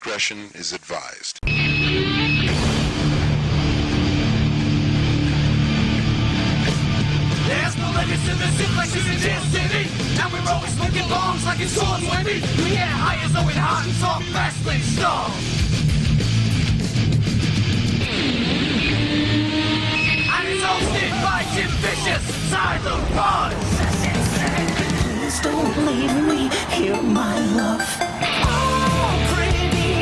discretion is advised. There's no limits to the Suplexes in this city. And we're always smoking bombs like it's all windy. We get high as though it hot and talk wrestling stuff. And it's hosted by Jim Vicious, Tyler Buzz. Please don't leave me here, my love. Oh, pretty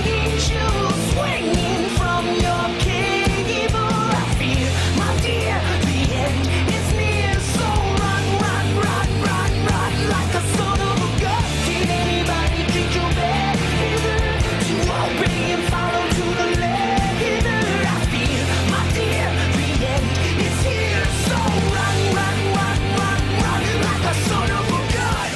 angel swinging from your cable. I fear, my dear, the end is near. So run, run, run, run, run like a son of a gun. Did anybody treat you bad? To obey and follow to the letter. I fear, my dear, the end is here. So run, run, run, run, run like a son of a gun.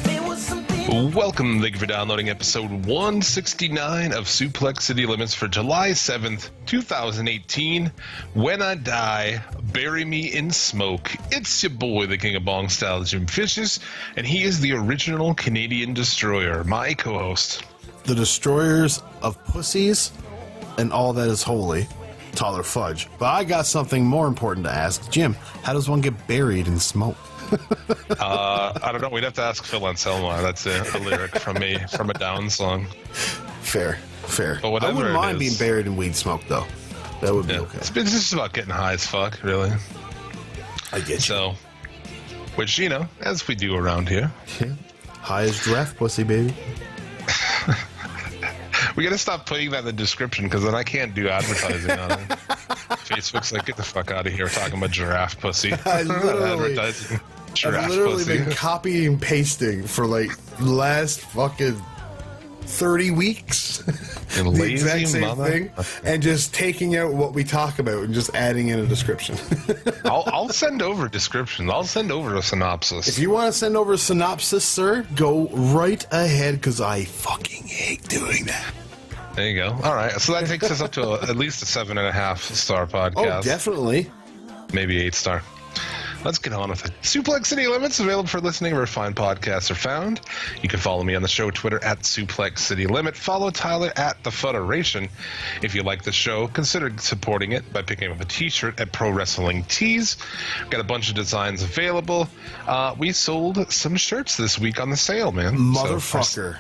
There was something. Welcome, thank you for downloading episode 169 of Suplex City Limits for July 7th, 2018. When I die, bury me in smoke. It's your boy, the King of Bong Style, Jim Vicious, and he is the original Canadian Destroyer, my co-host. The destroyers of pussies and all that is holy, Tyler Fudge. But I got something more important to ask. Jim, how does one get buried in smoke? I don't know, we'd have to ask Phil Anselmo. That's a lyric from a Down song. Fair. But whatever I wouldn't mind it being is. buried in weed smoke, though. That would be Yeah. okay. It's just about getting high as fuck, really. I get you. So, which, you know, as we do around here. High as giraffe pussy, baby. We gotta stop putting that in the description because then I can't do advertising on it. Facebook's like, get the fuck out of here talking about giraffe pussy. I literally- Advertising I've giraffe literally pussy. been copying and pasting for like last fucking 30 weeks. You The lazy exact same mother. thing. And just taking out what we talk about and just adding in a description. I'll send over descriptions. I'll send over a synopsis. If you want to send over a synopsis, sir, go right ahead because I fucking hate doing that. There you go. All right. So that takes us up to at least a 7.5 star podcast. Oh, definitely. Maybe 8 star. Let's get on with it. Suplex City Limits, available for listening where fine podcasts are found. You can follow me on the show Twitter at Suplex City Limit. Follow Tyler at The Federation. If you like the show, consider supporting it by picking up a t-shirt at Pro Wrestling Tees. Got a bunch of designs available. We sold some shirts this week on the sale, man. Motherfucker.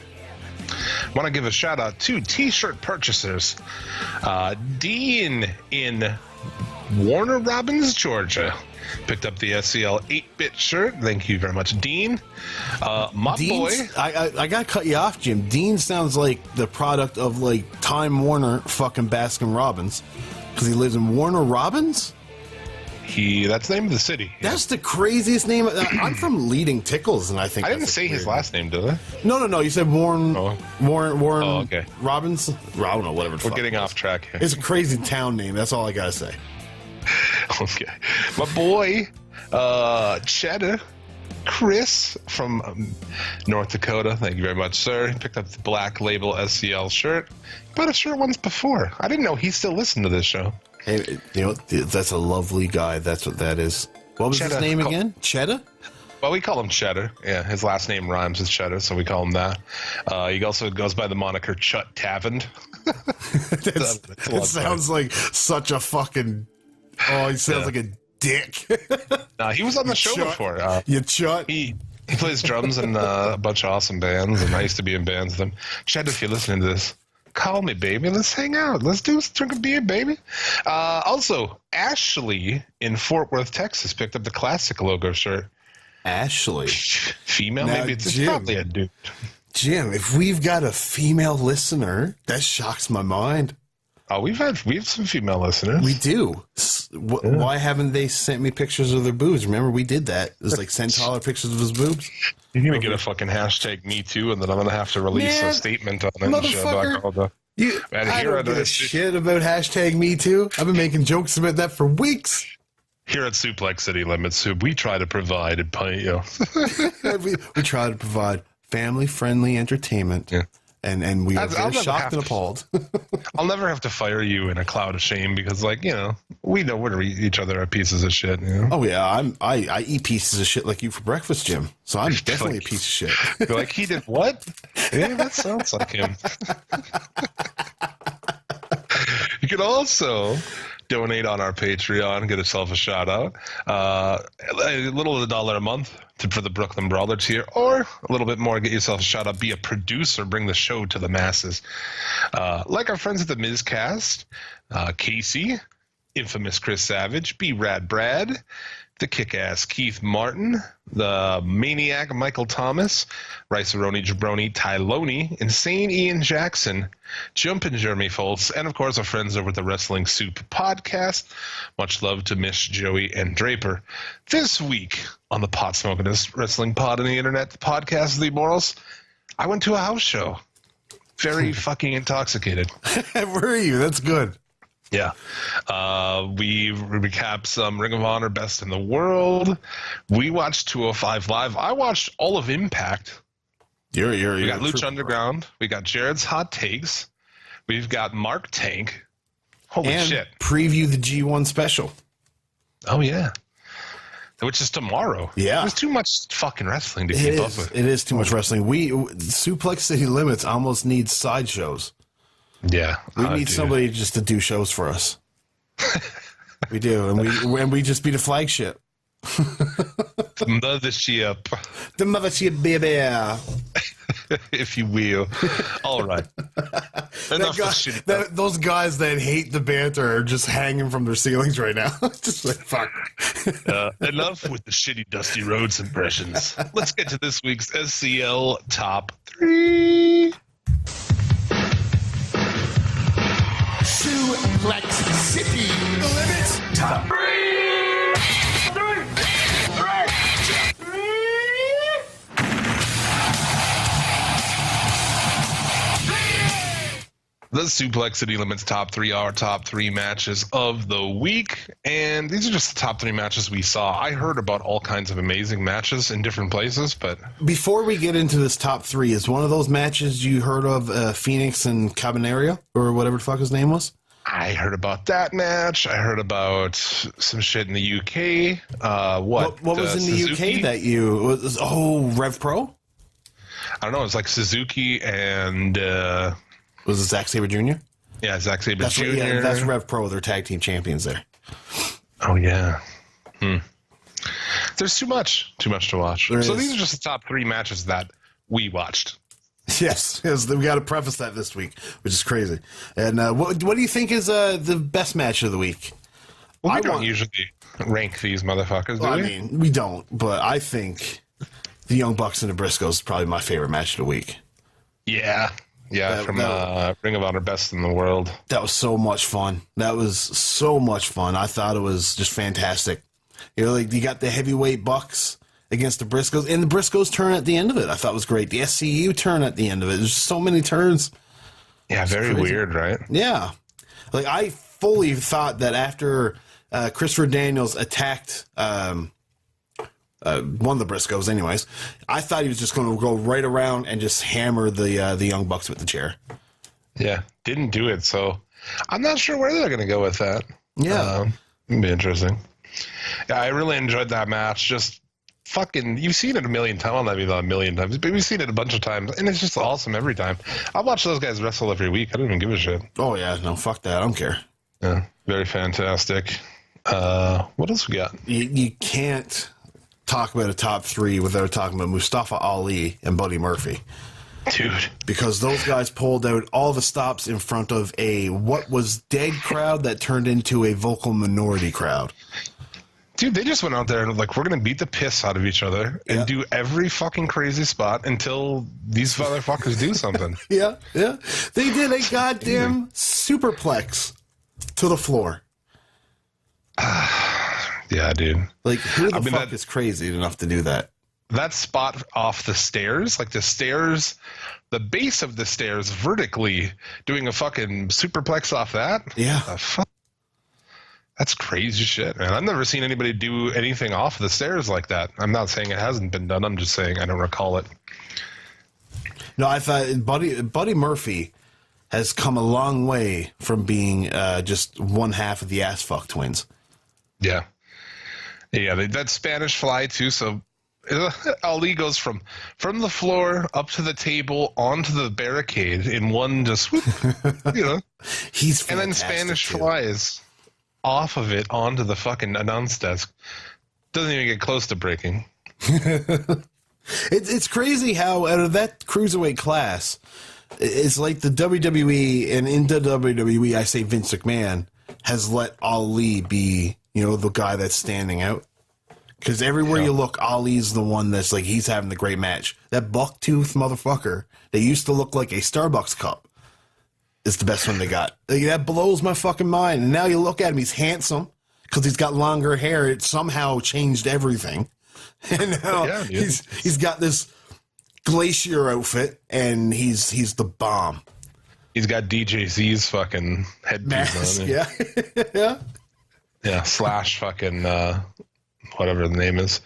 Want to give a shout out to t-shirt purchasers. Dean in Warner Robins, Georgia, picked up the SCL 8-bit shirt. Thank you very much, Dean. My Dean's, boy. I got to cut you off, Jim. Dean sounds like the product of like Time Warner fucking Baskin Robbins because he lives in Warner Robins. That's the name of the city. That's the craziest name. I'm from Leading Tickles, and I think I didn't that's say his weird. last name, did I? No. You said Warren. Oh. Warren. Oh, okay. Robbins. I don't know. Whatever. the We're fuck getting it is. off track here. It's a crazy town name. That's all I gotta say. Okay. My boy, Cheddar Chris from North Dakota. Thank you very much, sir. He picked up the Black Label SCL shirt. He bought a shirt once before. I didn't know he still listened to this show. Hey, you know, that's a lovely guy. That's what that is. What was Cheddar. his name again? Cheddar? Well, we call him Cheddar. Yeah, his last name rhymes with Cheddar, so we call him that. He also goes by the moniker Chut Tavend. It sounds like such a fucking... Oh, he sounds like a dick. He was on the show Chut. before. You chut. He plays drums in a bunch of awesome bands, and I used to be in bands with him. Cheddar, if you're listening to this, call me, baby. Let's hang out. Let's drink a beer, baby. Also, Ashley in Fort Worth, Texas, picked up the classic logo shirt. Ashley. Female, Now, maybe it's Jim. probably a dude. Jim, if we've got a female listener, that shocks my mind. Oh, we have some female listeners. We do. Why haven't they sent me pictures of their boobs? Remember, we did that. It was like send Tyler pictures of his boobs. You're gonna get a fucking hashtag Me Too, and then I'm gonna have to release a statement on it. And shit about all the- Man, I here don't at give a the- shit about hashtag Me Too. I've been making jokes about that for weeks. Here at Suplex City Limits, we try to provide we We try to provide family-friendly entertainment. Yeah. And we are I'll very never shocked have and to- appalled. I'll never have to fire you in a cloud of shame because, like, you know we're each other are pieces of shit. You know? Oh yeah, I eat pieces of shit like you for breakfast, Jim. So I'm definitely a piece of shit. You're like, he did what? Yeah, that sounds like him. You can also donate on our Patreon, get yourself a shout out. A little of $1 a month for the Brooklyn Brawler tier, or a little bit more, get yourself a shout out, be a producer, bring the show to the masses. Like our friends at the Mizcast, Casey, infamous Chris Savage, B Rad Brad, the kick-ass Keith Martin, the maniac Michael Thomas, Rice-A-Roni Jabroni Tyloni, Insane Ian Jackson, Jumpin' Jeremy Foltz, and of course our friends over at the Wrestling Soup podcast. Much love to Mish, Joey, and Draper. This week on the Pot Smokin'est Wrestling Pod on the Internet, the podcast of the Immortals, I went to a house show. Very fucking intoxicated. Where are you? That's good. Yeah. We recap some Ring of Honor Best in the World. We watched 205 Live. I watched all of Impact. We We got Lucha Underground. We got Jared's Hot Takes. We've got Mark Tank. Holy and shit. preview the G1 special. Oh, yeah. Which is tomorrow. Yeah. There's too much fucking wrestling to It keep up is. with. It is too much wrestling. Suplex City Limits almost needs sideshows. Yeah. We need somebody just to do shows for us. We do, and we just be the flagship. The ship, The mothership, baby. if you will. All right. Enough of shit. Those guys that hate the banter are just hanging from their ceilings right now. Just like, fuck. Enough with the shitty Dusty Rhodes impressions. Let's get to this week's SCL Top 3. Suplex City Limits Top 3. The Suplex City Limits Top 3 are our top 3 matches of the week. And these are just the top 3 matches we saw. I heard about all kinds of amazing matches in different places, but Before we get into this top 3, is one of those matches you heard of Phoenix and Cabanera, or whatever the fuck his name was? I heard about that match. I heard about some shit in the UK. What was in the Suzuki? UK that you was? Oh, Rev Pro. I don't know. It's like Suzuki and Was it Zack Sabre Jr.? yeah, Zack Sabre That's Jr. that's Rev Pro. They're tag team champions there. Oh yeah. There's too much to watch. There So is. these are just the top 3 matches that we watched. Yes, we got to preface that this week, which is crazy. And what do you think is the best match of the week? Well, we I don't want- usually rank these motherfuckers, do Well, I we? mean, we don't, but I think the Young Bucks and the Briscoes is probably my favorite match of the week. Yeah. Yeah, from Ring of Honor Best in the World. That was so much fun. That was so much fun. I thought it was just fantastic. You know, like you got the heavyweight Bucks against the Briscoes, and the Briscoes turn at the end of it. I thought was great. The SCU turn at the end of it. There's so many turns. Yeah, very crazy. weird, right? Yeah, like I fully thought that after Christopher Daniels attacked one of the Briscoes, anyways, I thought he was just going to go right around and just hammer the Young Bucks with the chair. Yeah, didn't do it. So I'm not sure where they're going to go with that. Yeah. It'd be interesting. Yeah, I really enjoyed that match. Just fucking, you've seen it a million times. Well, maybe not a million times, but we've seen it a bunch of times, and it's just awesome every time. I watch those guys wrestle every week. I don't even give a shit. Oh yeah, no, fuck that. I don't care. Yeah, very fantastic. What else we got? You can't talk about a top 3 without talking about Mustafa Ali and Buddy Murphy, Dude. because those guys pulled out all the stops in front of a what was dead crowd that turned into a vocal minority crowd. Dude, they just went out there and like, we're going to beat the piss out of each other and do every fucking crazy spot until these motherfuckers do something. Yeah. They did a goddamn superplex to the floor. Yeah, dude. Like, who the mean, fuck that- is crazy enough to do that? That spot off the stairs, like the stairs, the base of the stairs vertically, doing a fucking superplex off that? Yeah. The fuck? That's crazy shit, man. I've never seen anybody do anything off the stairs like that. I'm not saying it hasn't been done. I'm just saying I don't recall it. No, I thought Buddy Murphy has come a long way from being just one half of the ass fuck twins. Yeah. Yeah, that Spanish fly too. So Ali goes from the floor up to the table onto the barricade in one just whoop, He's and then fantastic, Spanish too. flies off of it onto the fucking announce desk. Doesn't even get close to breaking. It's crazy how out of that cruiserweight class, it's like the WWE, and in the WWE, I say Vince McMahon has let Ali be, the guy that's standing out. Because everywhere you look, Ali's the one that's like, he's having the great match. That bucktooth motherfucker that used to look like a Starbucks cup is the best one they got. Like, that blows my fucking mind. And now you look at him, he's handsome because he's got longer hair. It somehow changed everything. And now he's got this glacier outfit, and he's the bomb. He's got DJZ's fucking headpiece on. Yeah. Yeah, slash fucking whatever the name is.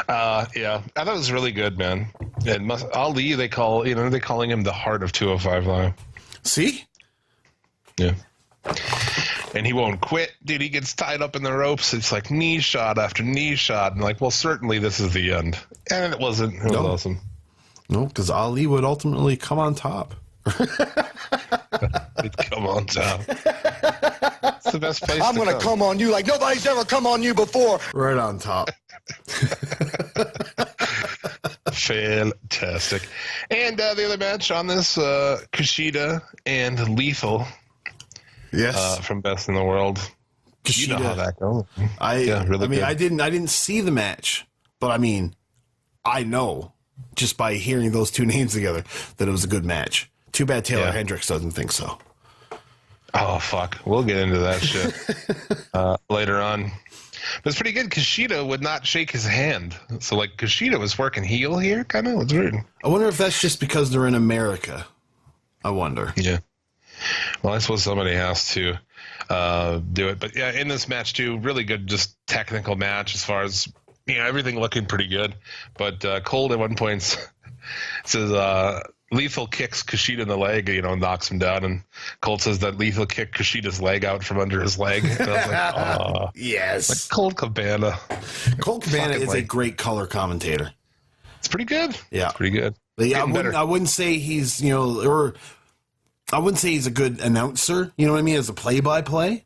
Yeah, I thought it was really good, man. And Ali, they're calling him the heart of 205 Live. See? Yeah. And he won't quit, dude. He gets tied up in the ropes. It's like knee shot after knee shot. And like, well, certainly this is the end. And it wasn't. It was awesome. No, because Ali would ultimately come on top. He'd come on top. It's the best place I'm going to come on you like nobody's ever come on you before. Right on top. Fantastic. And the other match on this, Kushida and Lethal. Yes. From Best in the World. Kushida. You know how that goes. Really good. I didn't see the match, but I mean, I know just by hearing those two names together that it was a good match. Too bad Taylor Hendricks doesn't think so. Oh, fuck. We'll get into that shit later on. But it's pretty good. Kushida would not shake his hand. So, like, Kushida was working heel here, kind of. It's weird. I wonder if that's just because they're in America. I wonder. Yeah. Well, I suppose somebody has to do it. But, yeah, in this match, too, really good just technical match as far as, everything looking pretty good. But Cole at one point says Lethal kicks Kushida in the leg, knocks him down. And Cole says that Lethal kicked Kushida's leg out from under his leg. And I was like, oh. Yes. Like Colt Cabana. Colt Cabana is a great color commentator. It's pretty good. Yeah. It's pretty good. Yeah, I wouldn't say he's, or I wouldn't say he's a good announcer, you know what I mean, as a play-by-play.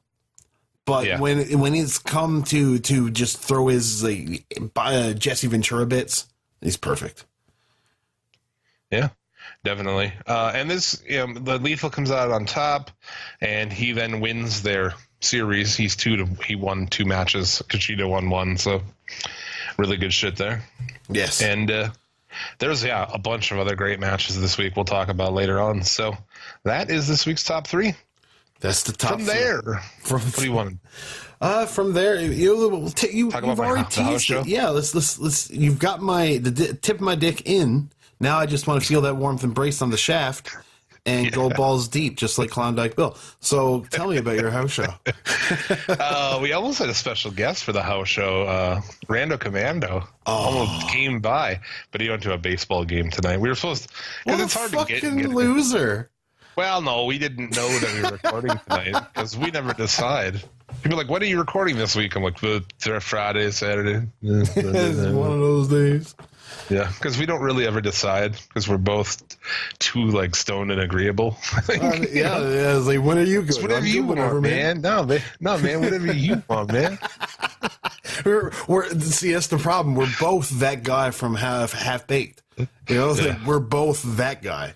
But when he's come to just throw his Jesse Ventura bits, he's perfect. Yeah, definitely. And this, the Lethal comes out on top, and he then wins their series. He won 2 matches. Kushida won 1, so really good shit there. Yes. And there's a bunch of other great matches this week we'll talk about later on. So that is this week's top 3. That's the top. From there, what do you want? From there, you've already teased it. Yeah, let's. You've got the tip of my dick in. Now I just want to feel that warmth embrace on the shaft and go balls deep, just like Klondike Bill. So tell me about your house show. We almost had a special guest for the house show, Rando Commando. Almost came by, but he went to a baseball game tonight. We were supposed to, because it's hard to get. Loser. Well, no, we didn't know that we were recording tonight because we never decide. People are like, when are you recording this week? I'm like, Friday, Saturday. It's one of those days. Yeah, because we don't really ever decide because we're both too stoned and agreeable. It's like, when are you going? Whatever you want, man. No, man, whatever you want, man. See, that's the problem. We're both that guy from Half Baked. We're both that guy.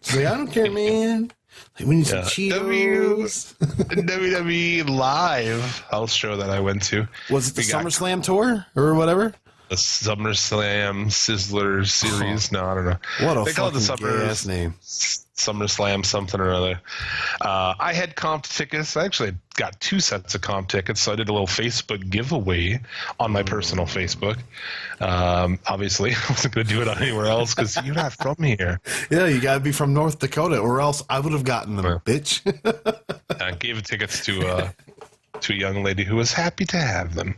So I don't care, man. We need some Cheetos. WWE Live house show that I went to. Was it the SummerSlam tour or whatever? The SummerSlam Sizzler series. No, I don't know. What a they call it the fucking name. SummerSlam something or other. I had comp tickets. I actually got 2 sets of comp tickets, so I did a little Facebook giveaway on my personal Facebook. Obviously, I wasn't going to do it on anywhere else because you're not from here. Yeah, you got to be from North Dakota, or else I would have gotten them, bitch. I gave tickets to a young lady who was happy to have them.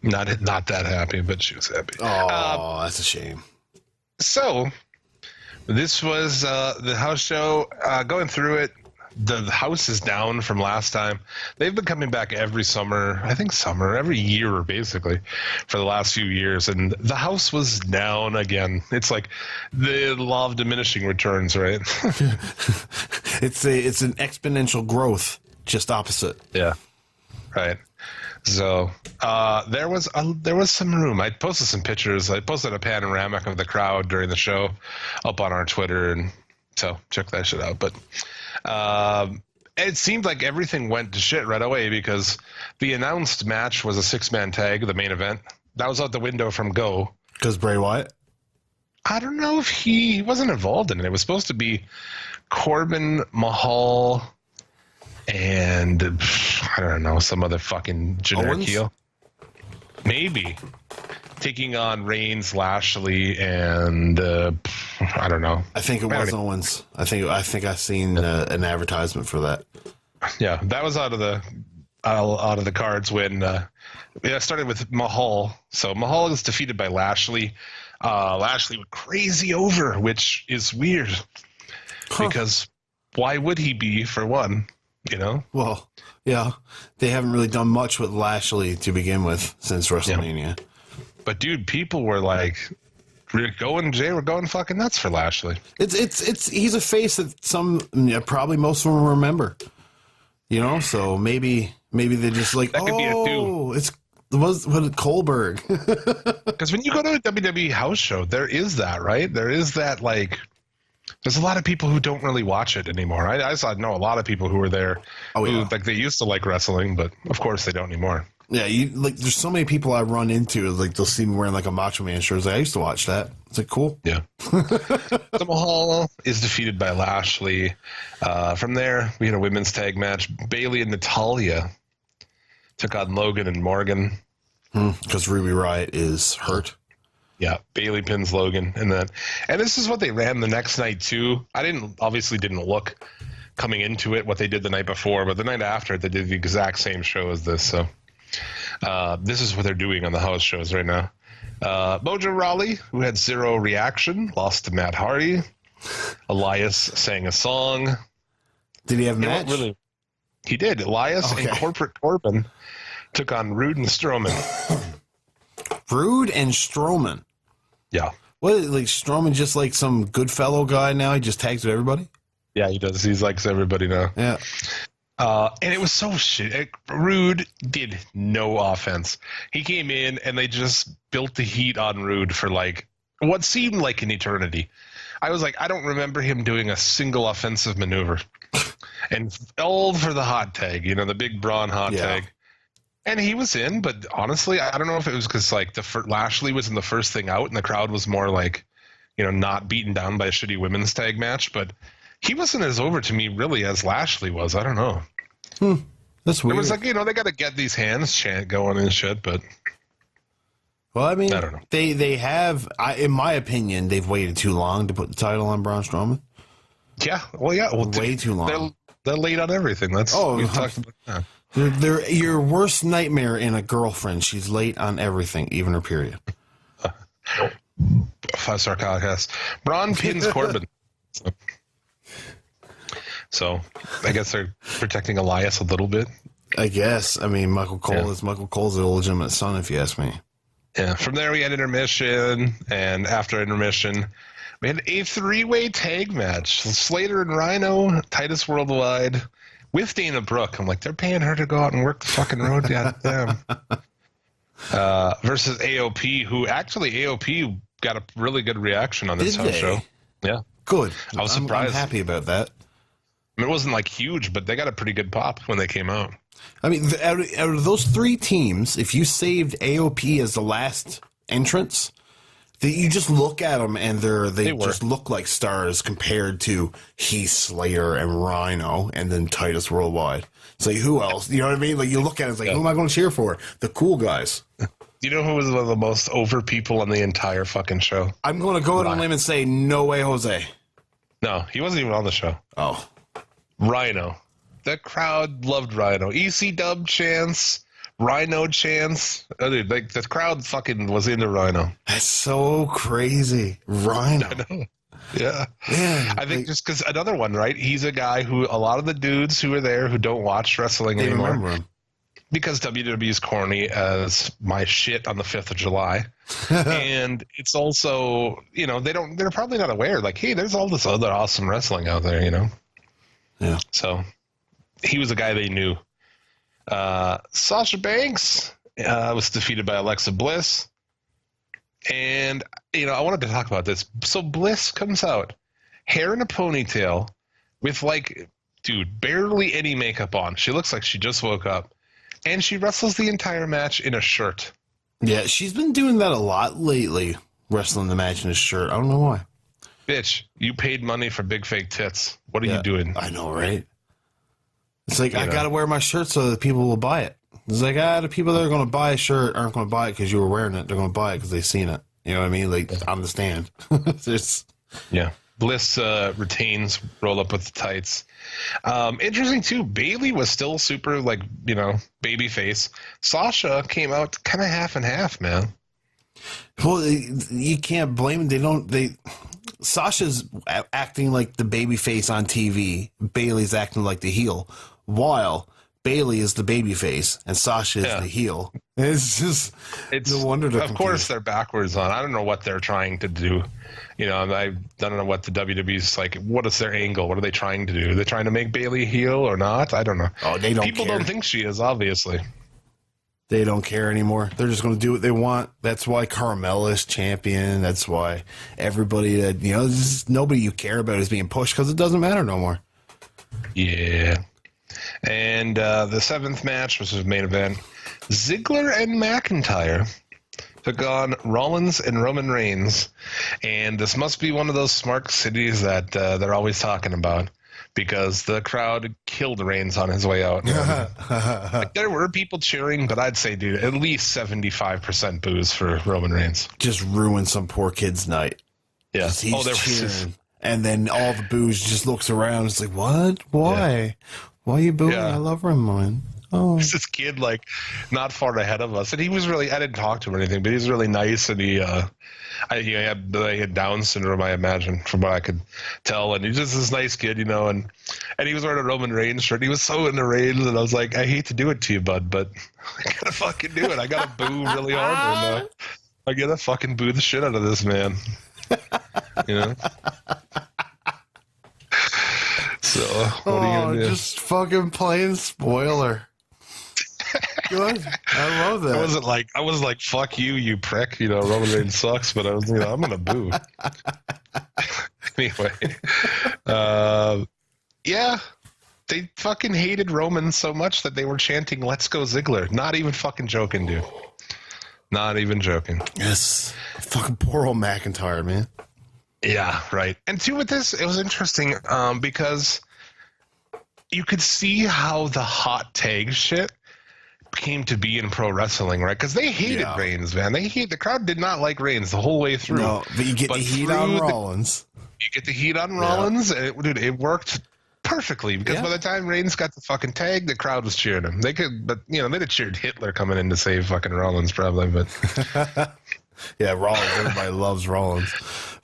Not that happy, but she was happy. Oh, that's a shame. So This was the house show. Going through it, the house is down from last time. They've been coming back every summer, every year, basically, for the last few years. And the house was down again. It's like the law of diminishing returns, right? It's an exponential growth, just opposite. Yeah, right. So there was some room. I posted some pictures. I posted a panoramic of the crowd during the show up on our Twitter, and so check that shit out. But it seemed like everything went to shit right away because the announced match was a 6-man tag, the main event. That was out the window from Go. Because Bray Wyatt? I don't know if he wasn't involved in it. It was supposed to be Corbin, Mahal, and I don't know, some other fucking generic Owens? heel. Maybe. Taking on Reigns, Lashley, and I don't know. I think it was Owens. I think I seen an advertisement for that. Yeah, that was out of the cards when it started with Mahal. So Mahal is defeated by Lashley. Lashley went crazy over, which is weird because why would he be, for one? You know? Well, yeah, they haven't really done much with Lashley to begin with since WrestleMania. Yeah. But dude, people were like, we're going fucking nuts for Lashley. He's a face that probably most of them remember. You know, so maybe they're just like, That could be it too. It was Kohlberg. Because when you go to a WWE house show, there is that, right? There is that, like, there's a lot of people who don't really watch it anymore. I know a lot of people who were there who, like, they used to like wrestling, but of course they don't anymore. Yeah, there's so many people I run into, like, they'll see me wearing like a Macho Man shirt. I used to watch that. It's like, cool. Yeah. So Mahal is defeated by Lashley. From there, we had a women's tag match. Bayley and Natalya took on Logan and Morgan. Because Ruby Riott is hurt. Yeah, Bayley pins Logan, and this is what they ran the next night too. I obviously didn't look coming into it what they did the night before, but the night after they did the exact same show as this. So this is what they're doing on the house shows right now. Mojo Rawley, who had zero reaction, lost to Matt Hardy. Elias sang a song. Did he have a match? Really, he did. Elias and Corporate Corbin took on Rude and Strowman. Rude and Strowman. Yeah. What, like Strowman just like some good fellow guy now? He just tags with everybody? Yeah, he does. He's likes everybody now. Yeah. And it was so shit. Rude did no offense. He came in and they just built the heat on Rude for like what seemed like an eternity. I was like, I don't remember him doing a single offensive maneuver. And all for the hot tag, the big Braun hot tag. And he was in, but honestly, I don't know if it was because like Lashley was in the first thing out and the crowd was more like, not beaten down by a shitty women's tag match, but he wasn't as over to me really as Lashley was. I don't know. That's weird. It was like, they got to get these hands chant going and shit, but. Well, I mean, I don't know. They have, in my opinion, they've waited too long to put the title on Braun Strowman. Yeah. Well, yeah. Well, way too long. They're late on everything. That's we've talked about that. They're your worst nightmare in a girlfriend. She's late on everything, even her period. 5-star podcast. Braun pins Corbin. So I guess they're protecting Elias a little bit. I guess. I mean, Michael Cole is Michael Cole's illegitimate son, if you ask me. Yeah. From there, we had intermission, and after intermission, we had a 3-way tag match: Slater and Rhino, Titus Worldwide, with Dana Brooke. I'm like, they're paying her to go out and work the fucking road. Goddamn. Versus AOP, who actually AOP got a really good reaction on this house show. Yeah. Good. I was surprised. I'm happy about that. I mean, it wasn't like huge, but they got a pretty good pop when they came out. I mean, out of those 3 teams, if you saved AOP as the last entrance, you just look at them and they just look like stars compared to Heath Slater and Rhino and then Titus Worldwide. It's like, who else? You know what I mean? Like, you look at it, it's like, who am I going to cheer for? The cool guys. You know who was one of the most over people on the entire fucking show? I'm going to go out on a limb and say, no way, Jose. No, he wasn't even on the show. Oh. Rhino. The crowd loved Rhino. EC Dub chants, Rhino chants. Dude, like, the crowd fucking was into Rhino. That's so crazy. Rhino. I know. Yeah. Yeah, I think just because another one, right? He's a guy who a lot of the dudes who are there who don't watch wrestling they anymore remember him. because WWE is corny as my shit on the 5th of July. And it's also, they're probably not aware, like, hey, there's all this other awesome wrestling out there, Yeah. So he was a guy they knew. Sasha Banks was defeated by Alexa Bliss. And, I wanted to talk about this. So Bliss comes out, hair in a ponytail, with, like, dude, barely any makeup on. She looks like she just woke up. And she wrestles the entire match in a shirt. Yeah, she's been doing that a lot lately, wrestling the match in a shirt. I don't know why. Bitch, you paid money for big fake tits. What are you doing? I know, right? It's like, I got to wear my shirt so that people will buy it. It's like, the people that are going to buy a shirt aren't going to buy it because you were wearing it. They're going to buy it because they've seen it. You know what I mean? Like, on the stand. Yeah. Bliss retains, roll up with the tights. Interesting, too, Bailey was still super, like, baby face. Sasha came out kind of half and half, man. Well, you can't blame them. Sasha's acting like the baby face on TV. Bailey's acting like the heel. While Bailey is the baby face and Sasha is the heel. It's no wonder they're of course they're backwards on. I don't know what they're trying to do. I don't know what the WWE's like. What is their angle? What are they trying to do? Are they trying to make Bailey heel or not? I don't know. Oh, they don't People care. don't think she is, obviously. They don't care anymore. They're just going to do what they want. That's why Carmella's champion. That's why everybody that, nobody you care about is being pushed because it doesn't matter no more. Yeah. And the 7th match, which was the main event, Ziggler and McIntyre took on Rollins and Roman Reigns. And this must be one of those smart cities that they're always talking about, because the crowd killed Reigns on his way out. Like, there were people cheering, but I'd say, dude, at least 75% boos for Roman Reigns. Just ruined some poor kid's night. Yeah. He's there cheering. And then all the boos just looks around. It's like, what? Why? Yeah. Why are you booing? Yeah. I love Roman. Oh, This kid, like, not far ahead of us. And he was really, I didn't talk to him or anything, but he was really nice. And he had Down syndrome, I imagine, from what I could tell. And he's just this nice kid, and he was wearing a Roman Reigns shirt. He was so into Reigns, and I was like, I hate to do it to you, bud, but I gotta fucking do it. I gotta boo really hard. I gotta fucking boo the shit out of this man. So, what are you gonna do? Just fucking playing spoiler. Good. I love that. I was like, fuck you, you prick. Roman Reigns sucks, but I was, I'm gonna boo. Anyway, yeah, they fucking hated Roman so much that they were chanting "Let's go Ziggler." Not even fucking joking, dude. Not even joking. Yes. Fucking poor old McIntyre, man. Yeah, right. And too, with this, it was interesting because you could see how the hot tag shit came to be in pro wrestling, right? Because they hated Reigns, man. The crowd did not like Reigns the whole way through. No, but you get the heat on Rollins. You get the heat on Rollins, and it worked perfectly, because by the time Reigns got the fucking tag, the crowd was cheering him. They'd have cheered Hitler coming in to save fucking Rollins, probably, but yeah, Rollins. Everybody loves Rollins.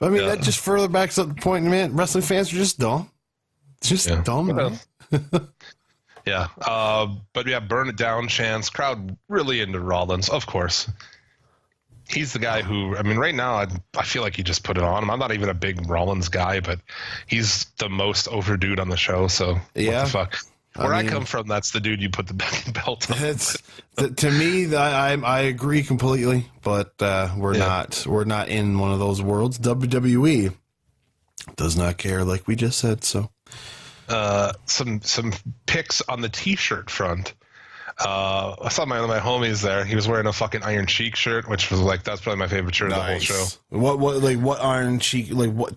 But I mean, that just further backs up the point, man. Wrestling fans are just dumb. It's just dumb, man. Yeah. But yeah, burn it down chance. Crowd really into Rollins, of course. He's the guy who, I mean, right now, I feel like he just put it on him. I'm not even a big Rollins guy, but he's the most over dude on the show, so what the fuck? Where I come from, that's the dude you put the belt on. It's to me, I agree completely, but we're not in one of those worlds. WWE does not care, like we just said. So, some pics on the T-shirt front. I saw one of my homies there. He was wearing a fucking Iron Sheik shirt, which was like, that's probably my favorite shirt of the whole show. What Iron Sheik, what?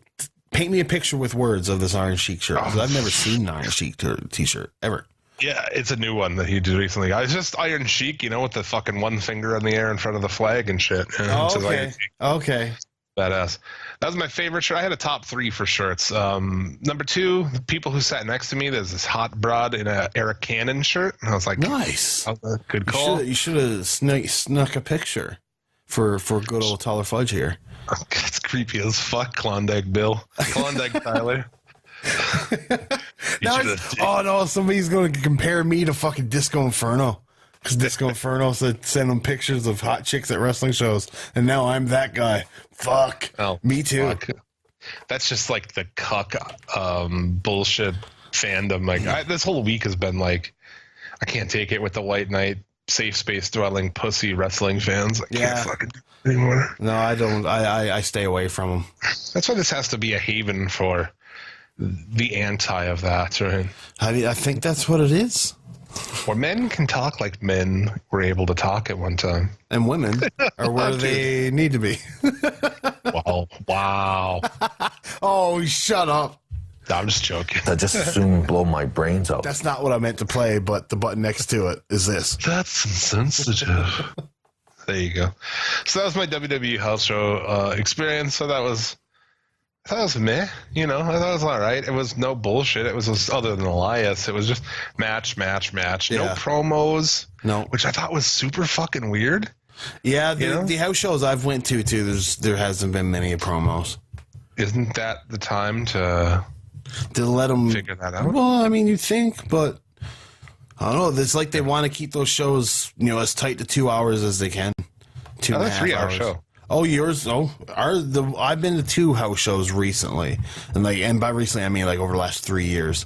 Paint me a picture with words of this Iron Sheik shirt, because I've never seen an Iron Sheik T-shirt ever. Yeah, it's a new one that he did recently. It's just Iron Sheik, with the fucking one finger in the air in front of the flag and shit. Okay. Badass. That was my favorite shirt. I had a top 3 for shirts. Number 2, the people who sat next to me, there's this hot broad in a Eric Cannon shirt. And I was like, nice. Good call. You should have snuck a picture. for good old Tyler Fudge here. That's creepy as fuck, Klondike Bill. Klondike Tyler. Now oh no, somebody's going to compare me to fucking Disco Inferno. Because Disco Inferno said send them pictures of hot chicks at wrestling shows, and now I'm that guy. Fuck. Oh, me too. Fuck. That's just like the cuck bullshit fandom. Like this whole week has been like, I can't take it with the white knight, safe space dwelling pussy wrestling fans. I can't fucking do it anymore. No, I don't. I stay away from them. That's why this has to be a haven for the anti of that, right? I think that's what it is. Where men can talk like men were able to talk at one time. And women are where they need to be. Wow. Oh, shut up. No, I'm just joking. I just soon blow my brains out. That's not what I meant to play, but the button next to it is this. That's insensitive. There you go. So that was my WWE house show experience. So I thought it was meh, I thought it was all right. It was no bullshit. It was just, other than Elias, it was just match. Yeah. No promos. No. Which I thought was super fucking weird. Yeah, the house shows I've went to, there hasn't been many promos. Isn't that the time to let them figure that out? Well, I mean, you think, but I don't know. It's like they want to keep those shows, as tight to 2 hours as they can. 2.5 Another 3 hour hours. show. Oh, yours? Oh, I've been to 2 house shows recently, and by recently I mean like over the last 3 years,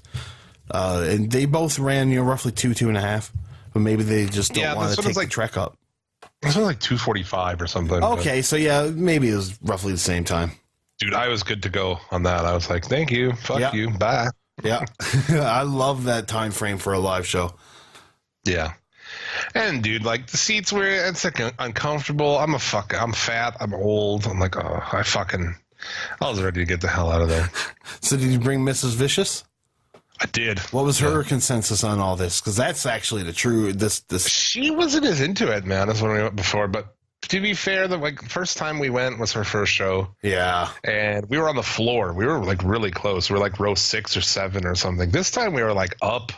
and they both ran roughly 2.5, but maybe they just don't want to take the trek up. This was like 2:45 or something. Okay, so yeah, maybe it was roughly the same time. Dude, I was good to go on that. I was like, thank you, fuck you, bye. Yeah, I love that time frame for a live show. Yeah. And dude, like the seats were, it's like uncomfortable. I'm fat. I'm old. I'm like, I was ready to get the hell out of there. So did you bring Mrs. Vicious? I did. What was her consensus on all this? Because that's actually the true, this. She wasn't as into it, man, as when we went before. But to be fair, the first time we went was her first show. Yeah. And we were on the floor. We were like really close. We were like row 6 or 7 or something. This time we were like up.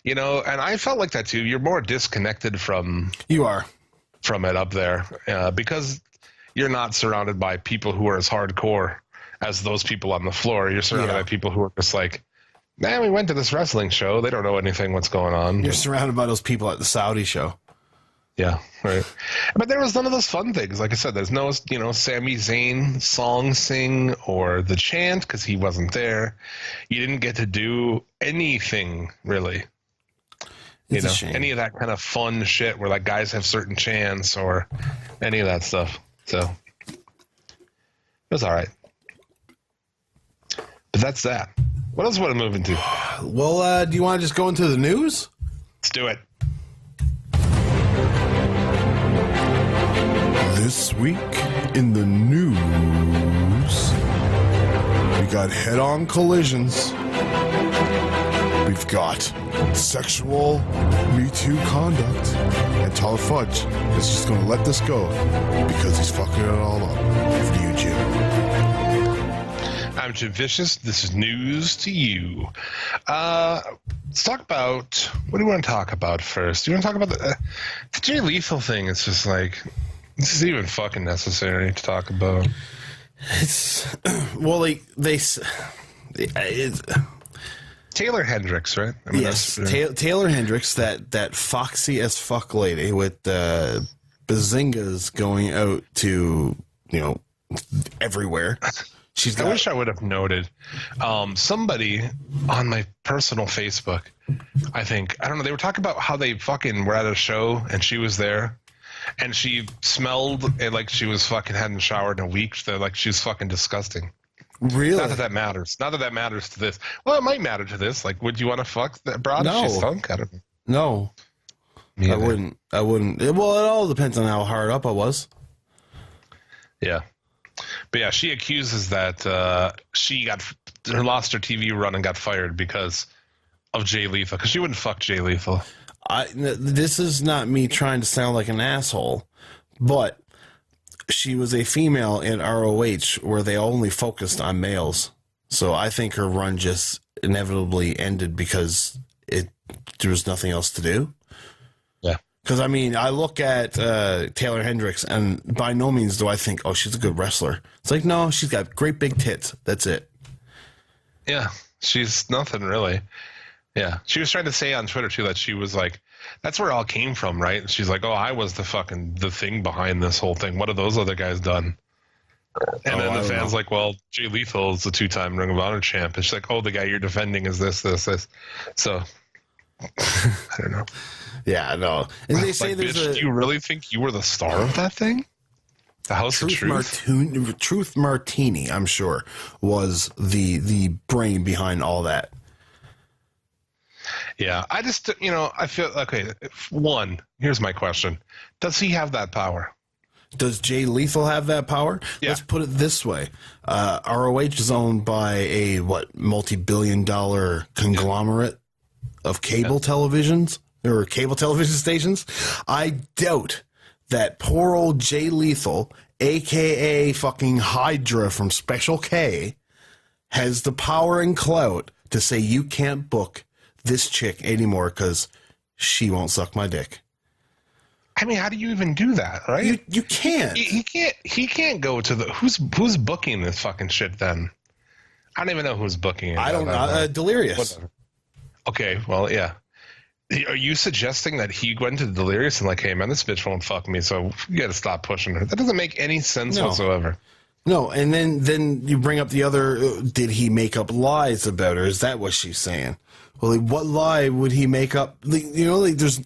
And I felt like that too. You're more disconnected from it up there because you're not surrounded by people who are as hardcore as those people on the floor. You're surrounded by people who are just like, man, we went to this wrestling show. They don't know anything what's going on. You're surrounded by those people at the Saudi show. Yeah, right. But there was none of those fun things. Like I said, there's no, Sami Zayn song sing or the chant because he wasn't there. You didn't get to do anything really. It's a shame. Any of that kind of fun shit where like guys have certain chants or any of that stuff. So it was all right. But that's that. What else want to move into? Well, do you want to just go into the news? Let's do it. This week in the news, we got head-on collisions. We've got sexual Me Too conduct, and Tyler Fudge is just going to let this go because he's fucking it all up. Over to you, Jim. I'm Jim Vicious. This is news to you. Let's talk about, what do you want to talk about first? Do you want to talk about the Jay Lethal thing? It's just like, this is even fucking necessary to talk about. It's, well, like, Taylor Hendricks, right? I mean, yes, Taylor Hendricks, that foxy as fuck lady with bazingas going out to, everywhere. I wish I would have noted somebody on my personal Facebook, I don't know, they were talking about how they fucking were at a show and she was there and she smelled like she was fucking hadn't showered in a week. They're like, she's fucking disgusting. Really? Not that matters. Not that matters to this. Well, it might matter to this. Like, would you want to fuck that broad if she stunk? I don't know. No. I wouldn't. Well, it all depends on how hard up I was. Yeah. But yeah, she accuses that she lost her TV run and got fired because of Jay Lethal. Because she wouldn't fuck Jay Lethal. This is not me trying to sound like an asshole, but she was a female in ROH where they only focused on males. So I think her run just inevitably ended because there was nothing else to do. Yeah. Because, I mean, I look at Taylor Hendricks, and by no means do I think, oh, she's a good wrestler. It's like, no, she's got great big tits. That's it. Yeah, she's nothing really. Yeah, she was trying to say on Twitter, too, that she was like, that's where it all came from, right? And she's like, oh, I was the thing behind this whole thing. What have those other guys done? And then the fans like, well, Jay Lethal is the 2-time Ring of Honor champ. And she's like, oh, the guy you're defending is this. So, I don't know. Yeah, no. And they say like, bitch, do you really think you were the star of that thing? The House of Truth? Truth Martini, I'm sure, was the brain behind all that. Yeah, I just, I feel, okay, one, here's my question. Does he have that power? Does Jay Lethal have that power? Yeah. Let's put it this way. ROH is owned by a, multi-billion-dollar conglomerate of cable televisions or cable television stations. I doubt that poor old Jay Lethal, a.k.a. fucking Hydra from Special K, has the power and clout to say you can't book this chick anymore because she won't suck my dick. I mean, how do you even do that, right? You can't. He can't go to the who's booking this fucking shit then? I don't even know who's booking it. I don't know. Delirious. Whatever. Okay, well, yeah. Are you suggesting that he went to Delirious and like, hey man, this bitch won't fuck me, so you gotta stop pushing her? That doesn't make any sense whatsoever. No, and then you bring up the other, did he make up lies about her? Is that what she's saying? Well, what lie would he make up? There's...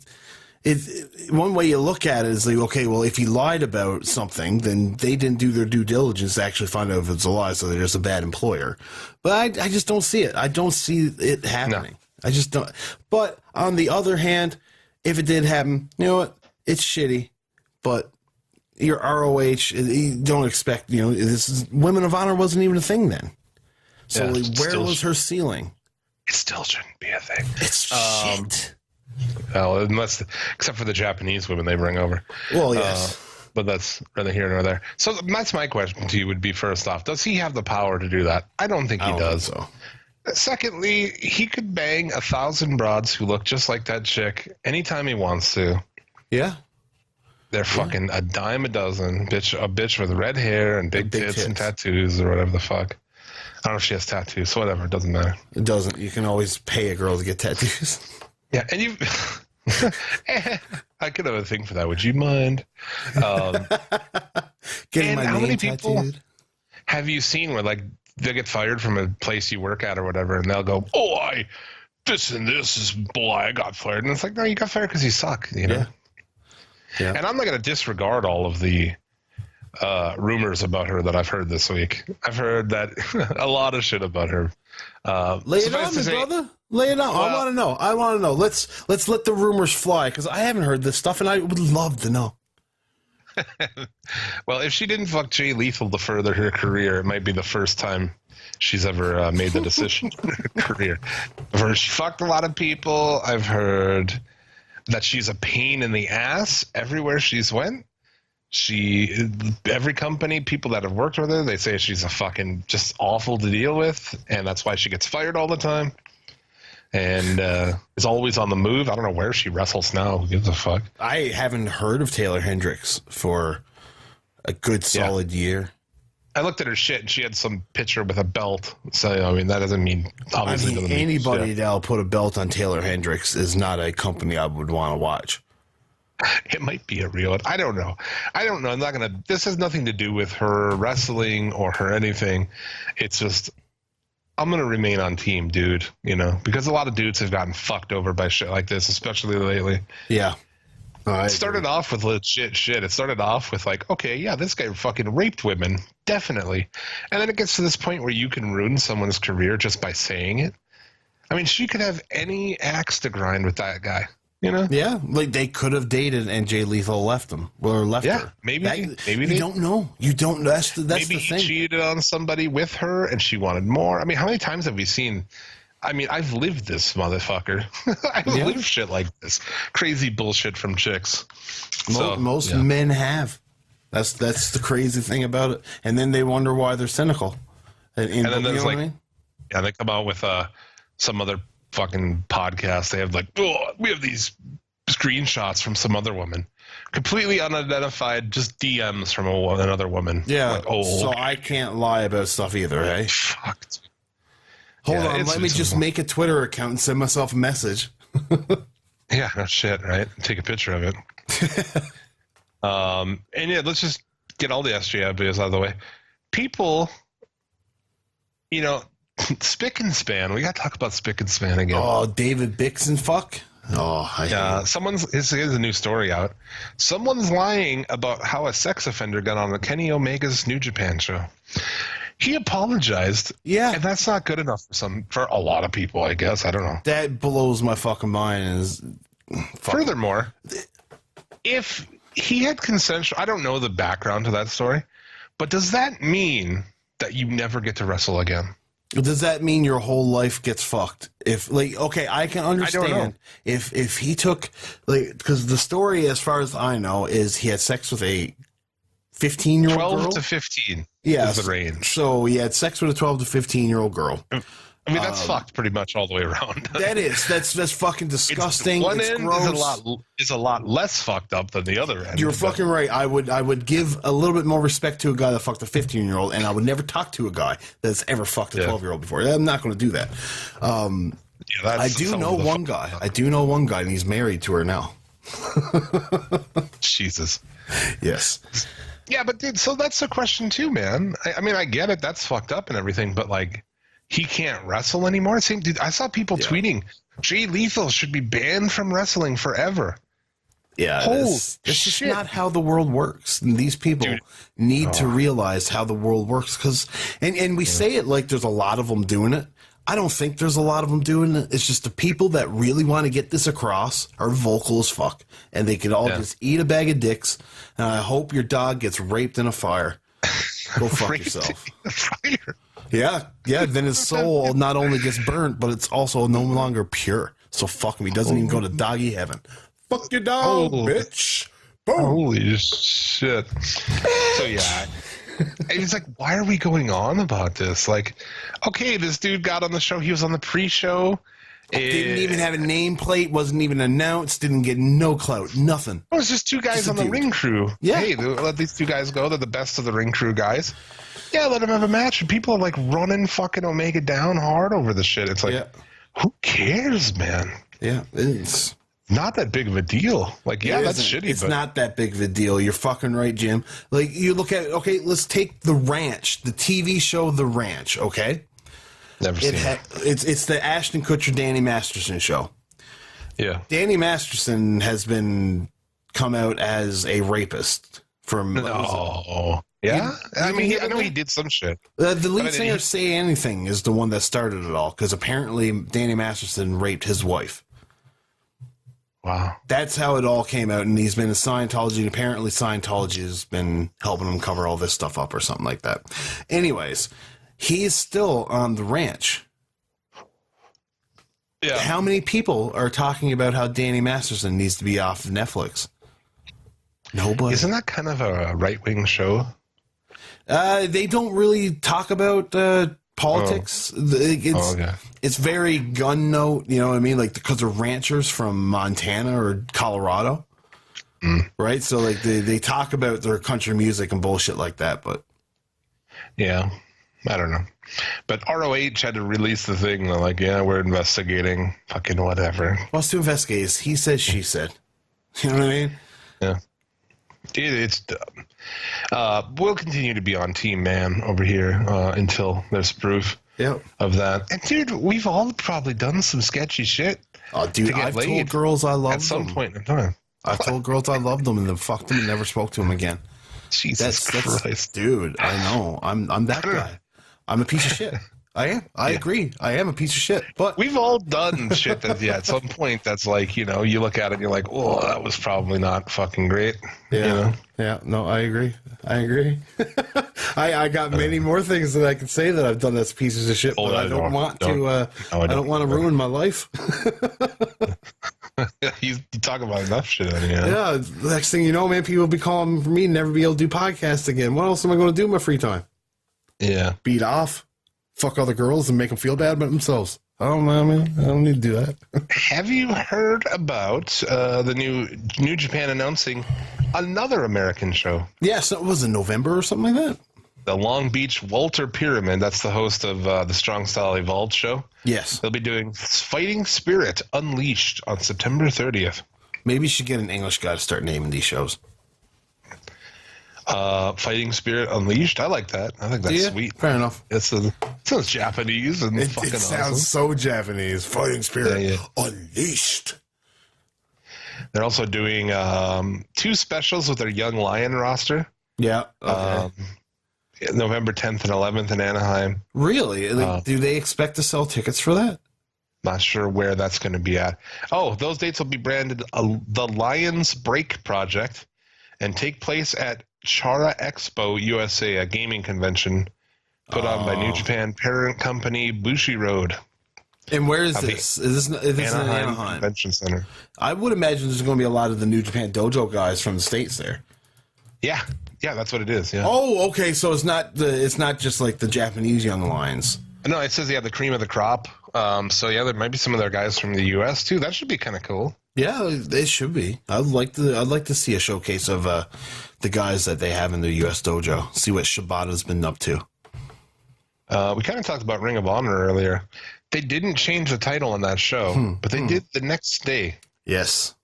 one way you look at it is like, okay, well, if he lied about something, then they didn't do their due diligence to actually find out if it's a lie, so they're just a bad employer. But I just don't see it. I don't see it happening. No. I just don't. But on the other hand, if it did happen, you know what? It's shitty, but your ROH, you don't expect, Women of Honor wasn't even a thing then. So where was her ceiling? It still shouldn't be a thing. It's shit. Well, except for the Japanese women they bring over. Well, yes. But that's neither here nor there. So that's my question to you would be, first off, does he have the power to do that? I don't think he does. Think so. Secondly, he could bang 1,000 broads who look just like that chick anytime he wants to. Yeah. They're fucking a dime a dozen. A bitch with red hair and big tits and tattoos or whatever the fuck. I don't know if she has tattoos, so whatever. It doesn't matter. It doesn't. You can always pay a girl to get tattoos. Yeah, and you... I could have a thing for that. Would you mind? Getting my name tattooed? Have you seen where, like, they'll get fired from a place you work at or whatever, and they'll go, this is why I got fired. And it's like, no, you got fired because you suck, Yeah. And I'm not going to disregard all of the rumors about her that I've heard this week. I've heard that a lot of shit about her. Lay it on me, brother. Lay it on. I want to know. Let's let the rumors fly, because I haven't heard this stuff, and I would love to know. Well, if she didn't fuck Jay Lethal to further her career, it might be the first time she's ever made the decision in her career. I've heard she fucked a lot of people. I've heard that she's a pain in the ass everywhere she's went. Every company, people that have worked with her, they say she's a fucking just awful to deal with, and that's why she gets fired all the time. And is always on the move. I don't know where she wrestles now. Who gives a fuck? I haven't heard of Taylor Hendricks for a good solid year. I looked at her shit, and she had some picture with a belt. So, I mean, that doesn't mean... Obviously anybody that'll put a belt on Taylor Hendricks is not a company I would want to watch. It might be a real... I don't know. I'm not going to... This has nothing to do with her wrestling or her anything. It's just... I'm going to remain on team, dude, because a lot of dudes have gotten fucked over by shit like this, especially lately. Yeah. It started off with legit shit. It started off with like, okay, yeah, this guy fucking raped women. Definitely. And then it gets to this point where you can ruin someone's career just by saying it. I mean, she could have any axe to grind with that guy, Yeah, like they could have dated and Jay Lethal left them or left her. Maybe you don't know. You don't. That's maybe the thing. He cheated on somebody with her and she wanted more. I mean, how many times have we seen? I mean, I've lived this motherfucker. I've lived shit like this, crazy bullshit from chicks. Most men have. That's the crazy thing about it. And then they wonder why they're cynical. And then there's like, they come out with some other fucking podcast. They have like, we have these screenshots from some other woman, completely unidentified, just DMs from another woman. Yeah. Like, oh, so I can't lie about stuff either, hey? fuck. Hold Yeah, on, let me just make a Twitter account and send myself a message. Yeah, no shit, right? Take a picture of it. And yeah, let's just get all the SJW videos out of the way. People, you know, spick and span. We got to talk about spick and span again. Oh, David Bixen, fuck. Oh, Here's a new story out. Someone's lying about how a sex offender got on the Kenny Omega's New Japan show. He apologized. Yeah. And that's not good enough for a lot of people, I guess. I don't know. That blows my fucking mind. Furthermore, if he had consensual, I don't know the background to that story, but does that mean that you never get to wrestle again? Does that mean your whole life gets fucked? If like, okay, I can understand if he took like, because the story, as far as I know, is he had sex with a 15-year-old 12 girl? to 15 is the range. So he had sex with a 12 to 15-year-old girl. I mean, that's fucked pretty much all the way around. That's fucking disgusting. One it's end gross. is a lot less fucked up than the other end. You're fucking right. I would give a little bit more respect to a guy that fucked a 15-year-old, and I would never talk to a guy that's ever fucked a 12-year-old before. I'm not going to do that. I do know one guy. I do know one guy, and he's married to her now. Jesus. Yes. Yeah, but dude, so that's the question too, man. I mean, I get it. That's fucked up and everything, but like, he can't wrestle anymore. It seemed, dude, I saw people tweeting, Jay Lethal should be banned from wrestling forever. Yeah, it's just not how the world works. And these people need to realize how the world works, because, and we say it like there's a lot of them doing it. I don't think there's a lot of them doing it. It's just the people that really want to get this across are vocal as fuck, and they could all just eat a bag of dicks. And I hope your dog gets raped in a fire. Go fuck yourself. Fire. Yeah. Then his soul not only gets burnt, but it's also no longer pure. So fuck him. He doesn't even go to doggy heaven. Fuck your dog, bitch. Boom. Holy shit. So yeah. It's like, why are we going on about this? Like, okay, this dude got on the show. He was on the pre-show. Didn't even have a nameplate. Wasn't even announced. Didn't get no clout. Nothing. It was just two guys on the ring crew. Yeah. Hey, let these two guys go. They're the best of the ring crew guys. Yeah, let them have a match. And people are like running fucking Omega down hard over the shit. It's like, who cares, man? Yeah, it's not that big of a deal. Like, yeah, that's shitty. It's not that big of a deal. You're fucking right, Jim. Like, you look at, okay, let's take The Ranch, the TV show The Ranch, okay? Never seen it. It's the Ashton Kutcher, Danny Masterson show. Yeah. Danny Masterson has been come out as a rapist from... Oh. Yeah? I mean, I know he did some shit. The lead singer, Say Anything, is the one that started it all, because apparently Danny Masterson raped his wife. Wow. That's how it all came out, and he's been in Scientology, and apparently Scientology has been helping him cover all this stuff up or something like that. Anyways, he is still on The Ranch. Yeah. How many people are talking about how Danny Masterson needs to be off of Netflix? Nobody. Isn't that kind of a right-wing show? They don't really talk about politics. It's very gun note, you know what I mean? Like, because they're ranchers from Montana or Colorado, right? So, like, they talk about their country music and bullshit like that, but... Yeah, I don't know. But ROH had to release the thing. They're like, yeah, we're investigating fucking whatever. What's to investigate? He said, she said. You know what I mean? Yeah. It's dumb. We'll continue to be on Team Man over here until there's proof of that. And, dude, we've all probably done some sketchy shit. Oh, dude, I've told girls I love them. At some point in time. I've told girls I loved them and then fucked them and never spoke to them again. Jesus Christ. Dude, I know. I'm that guy. I'm a piece of shit. I am. I agree. I am a piece of shit. But we've all done shit that, at some point that's like, you know, you look at it and you're like, oh, that was probably not fucking great. Yeah. You know? Yeah. No, I agree. I got many more things that I could say that I've done that's pieces of shit, but I don't want to ruin my life. You talk about enough shit. Yeah. Next thing you know, man, people will be calling for me and never be able to do podcasts again. What else am I going to do in my free time? Yeah. Beat off, fuck other girls, and make them feel bad about themselves. don't know, man. I don't need to do that. Have you heard about the New Japan announcing another American show? Yeah, so it was in November or something like that. The Long Beach Walter Pyramid. That's the host of the Strong Style Evolved show. Yes. They'll be doing Fighting Spirit Unleashed on September 30th. Maybe you should get an English guy to start naming these shows. Fighting Spirit Unleashed. I like that. I think that's sweet. Fair enough. It sounds Japanese and fucking It sounds awesome. so Japanese. Fighting Spirit Unleashed. They're also doing 2 specials with their Young Lion roster. Yeah. Okay. November 10th and 11th in Anaheim. Really? Do they expect to sell tickets for that? Not sure where that's going to be at. Oh, those dates will be branded the Lions Break Project and take place at Chara Expo USA, a gaming convention put on by New Japan parent company Bushi Road. And where is this? Is this in Anaheim Convention Center? I would imagine there's going to be a lot of the New Japan Dojo guys from the States there. Yeah, that's what it is. Yeah. Oh, okay. So it's not just like the Japanese young lions. No, it says the cream of the crop. So yeah, there might be some of their guys from the U.S. too. That should be kind of cool. Yeah, it should be. I'd like to see a showcase of the guys that they have in the U.S. dojo. See what Shibata's been up to. We kind of talked about Ring of Honor earlier. They didn't change the title on that show, but they did the next day. Yes,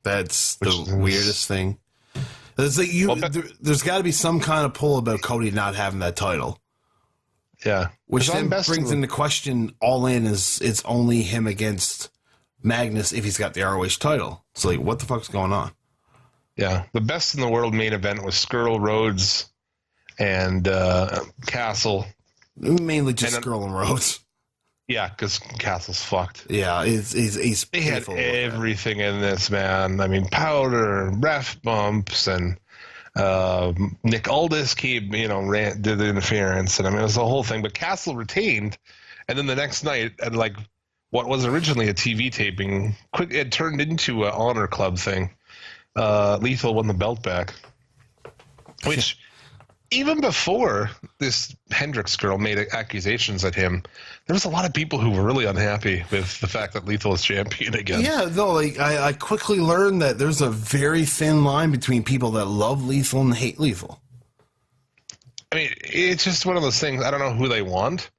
that's the weirdest thing. It's like there's got to be some kind of pull about Cody not having that title. Yeah, which then brings into question All In is it's only him against Magnus if he's got the ROH title. So like, what the fuck's going on? Yeah, the best in the world main event was Skrull, Rhodes, and Castle. Mainly just Skrull and Rhodes. Yeah, because Castle's fucked. Yeah, he's they had everything in this, man. I mean, powder, ref bumps, and Nick Aldis did the interference, and I mean, it was the whole thing. But Castle retained, and then the next night, at like what was originally a TV taping, it turned into an Honor Club thing. Lethal won the belt back, which even before this Hendricks girl made accusations at him, there was a lot of people who were really unhappy with the fact that Lethal is champion again. Yeah, no, like I quickly learned that there's a very thin line between people that love Lethal and hate Lethal. I mean, it's just one of those things. I don't know who they want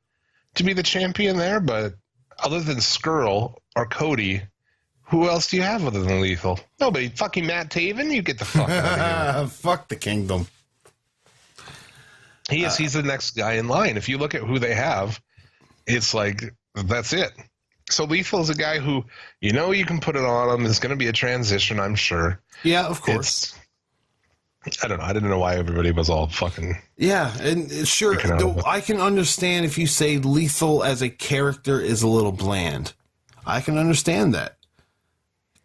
to be the champion there, but other than Skrull or Cody, who else do you have other than Lethal? Nobody. Fucking Matt Taven? You get the fuck out of here. Fuck the kingdom. He's the next guy in line. If you look at who they have, it's like, that's it. So Lethal is a guy who, you can put it on him. There's going to be a transition, I'm sure. Yeah, of course. I don't know. I didn't know why everybody was all fucking... Yeah, and sure, I can understand if you say Lethal as a character is a little bland. I can understand that.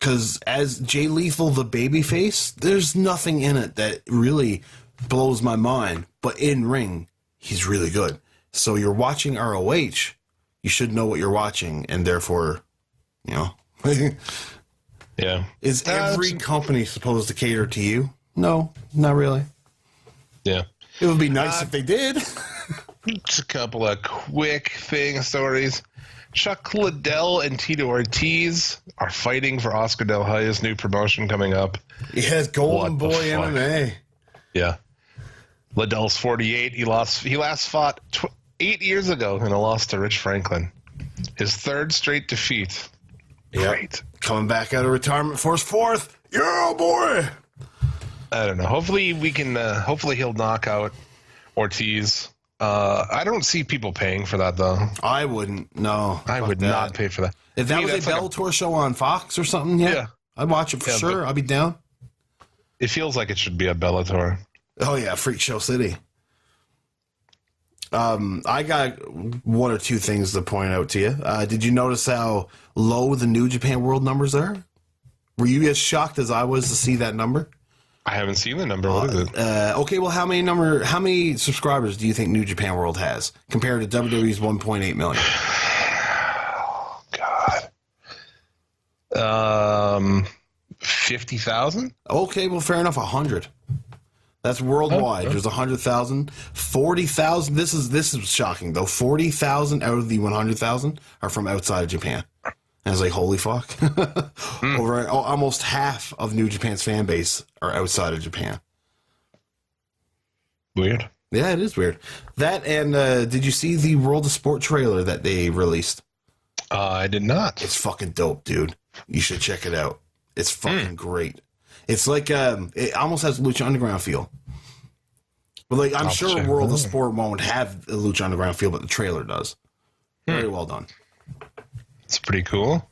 Because as Jay Lethal, the babyface, there's nothing in it that really blows my mind. But in ring, he's really good. So you're watching ROH, you should know what you're watching, and therefore, Yeah. Is every company supposed to cater to you? No, not really. Yeah. It would be nice if they did. Just a couple of quick stories. Chuck Liddell and Tito Ortiz are fighting for Oscar De La Hoya's new promotion coming up. Yes, Golden Boy MMA. Yeah. Liddell's 48. He last fought 8 years ago in a loss to Rich Franklin. His third straight defeat. Yep. Great. Coming back out of retirement for his fourth. Yeah, boy. I don't know. Hopefully we can. Hopefully he'll knock out Ortiz. I don't see people paying for that though. I wouldn't. No, I would not pay for that. If that was a Bellator show on Fox or something, yeah. I'd watch it for sure. I'd be down. It feels like it should be a Bellator. Oh yeah, Freak Show City. I got one or two things to point out to you. Did you notice how low the New Japan World numbers are? Were you as shocked as I was to see that number? I haven't seen the number. What is it? Okay, well, how many subscribers do you think New Japan World has compared to WWE's 1.8 million? God. 50,000? Okay, well, fair enough. 100. That's worldwide. There's 100,000, 40,000. This is shocking though. 40,000 out of the 100,000 are from outside of Japan. And I was like, holy fuck! Over almost half of New Japan's fan base are outside of Japan. Weird. Yeah, it is weird. That and did you see the World of Sport trailer that they released? I did not. It's fucking dope, dude. You should check it out. It's fucking great. It's like it almost has a Lucha Underground feel. But like I'm sure World of Sport won't have a Lucha Underground feel, but the trailer does. Very well done. It's pretty cool.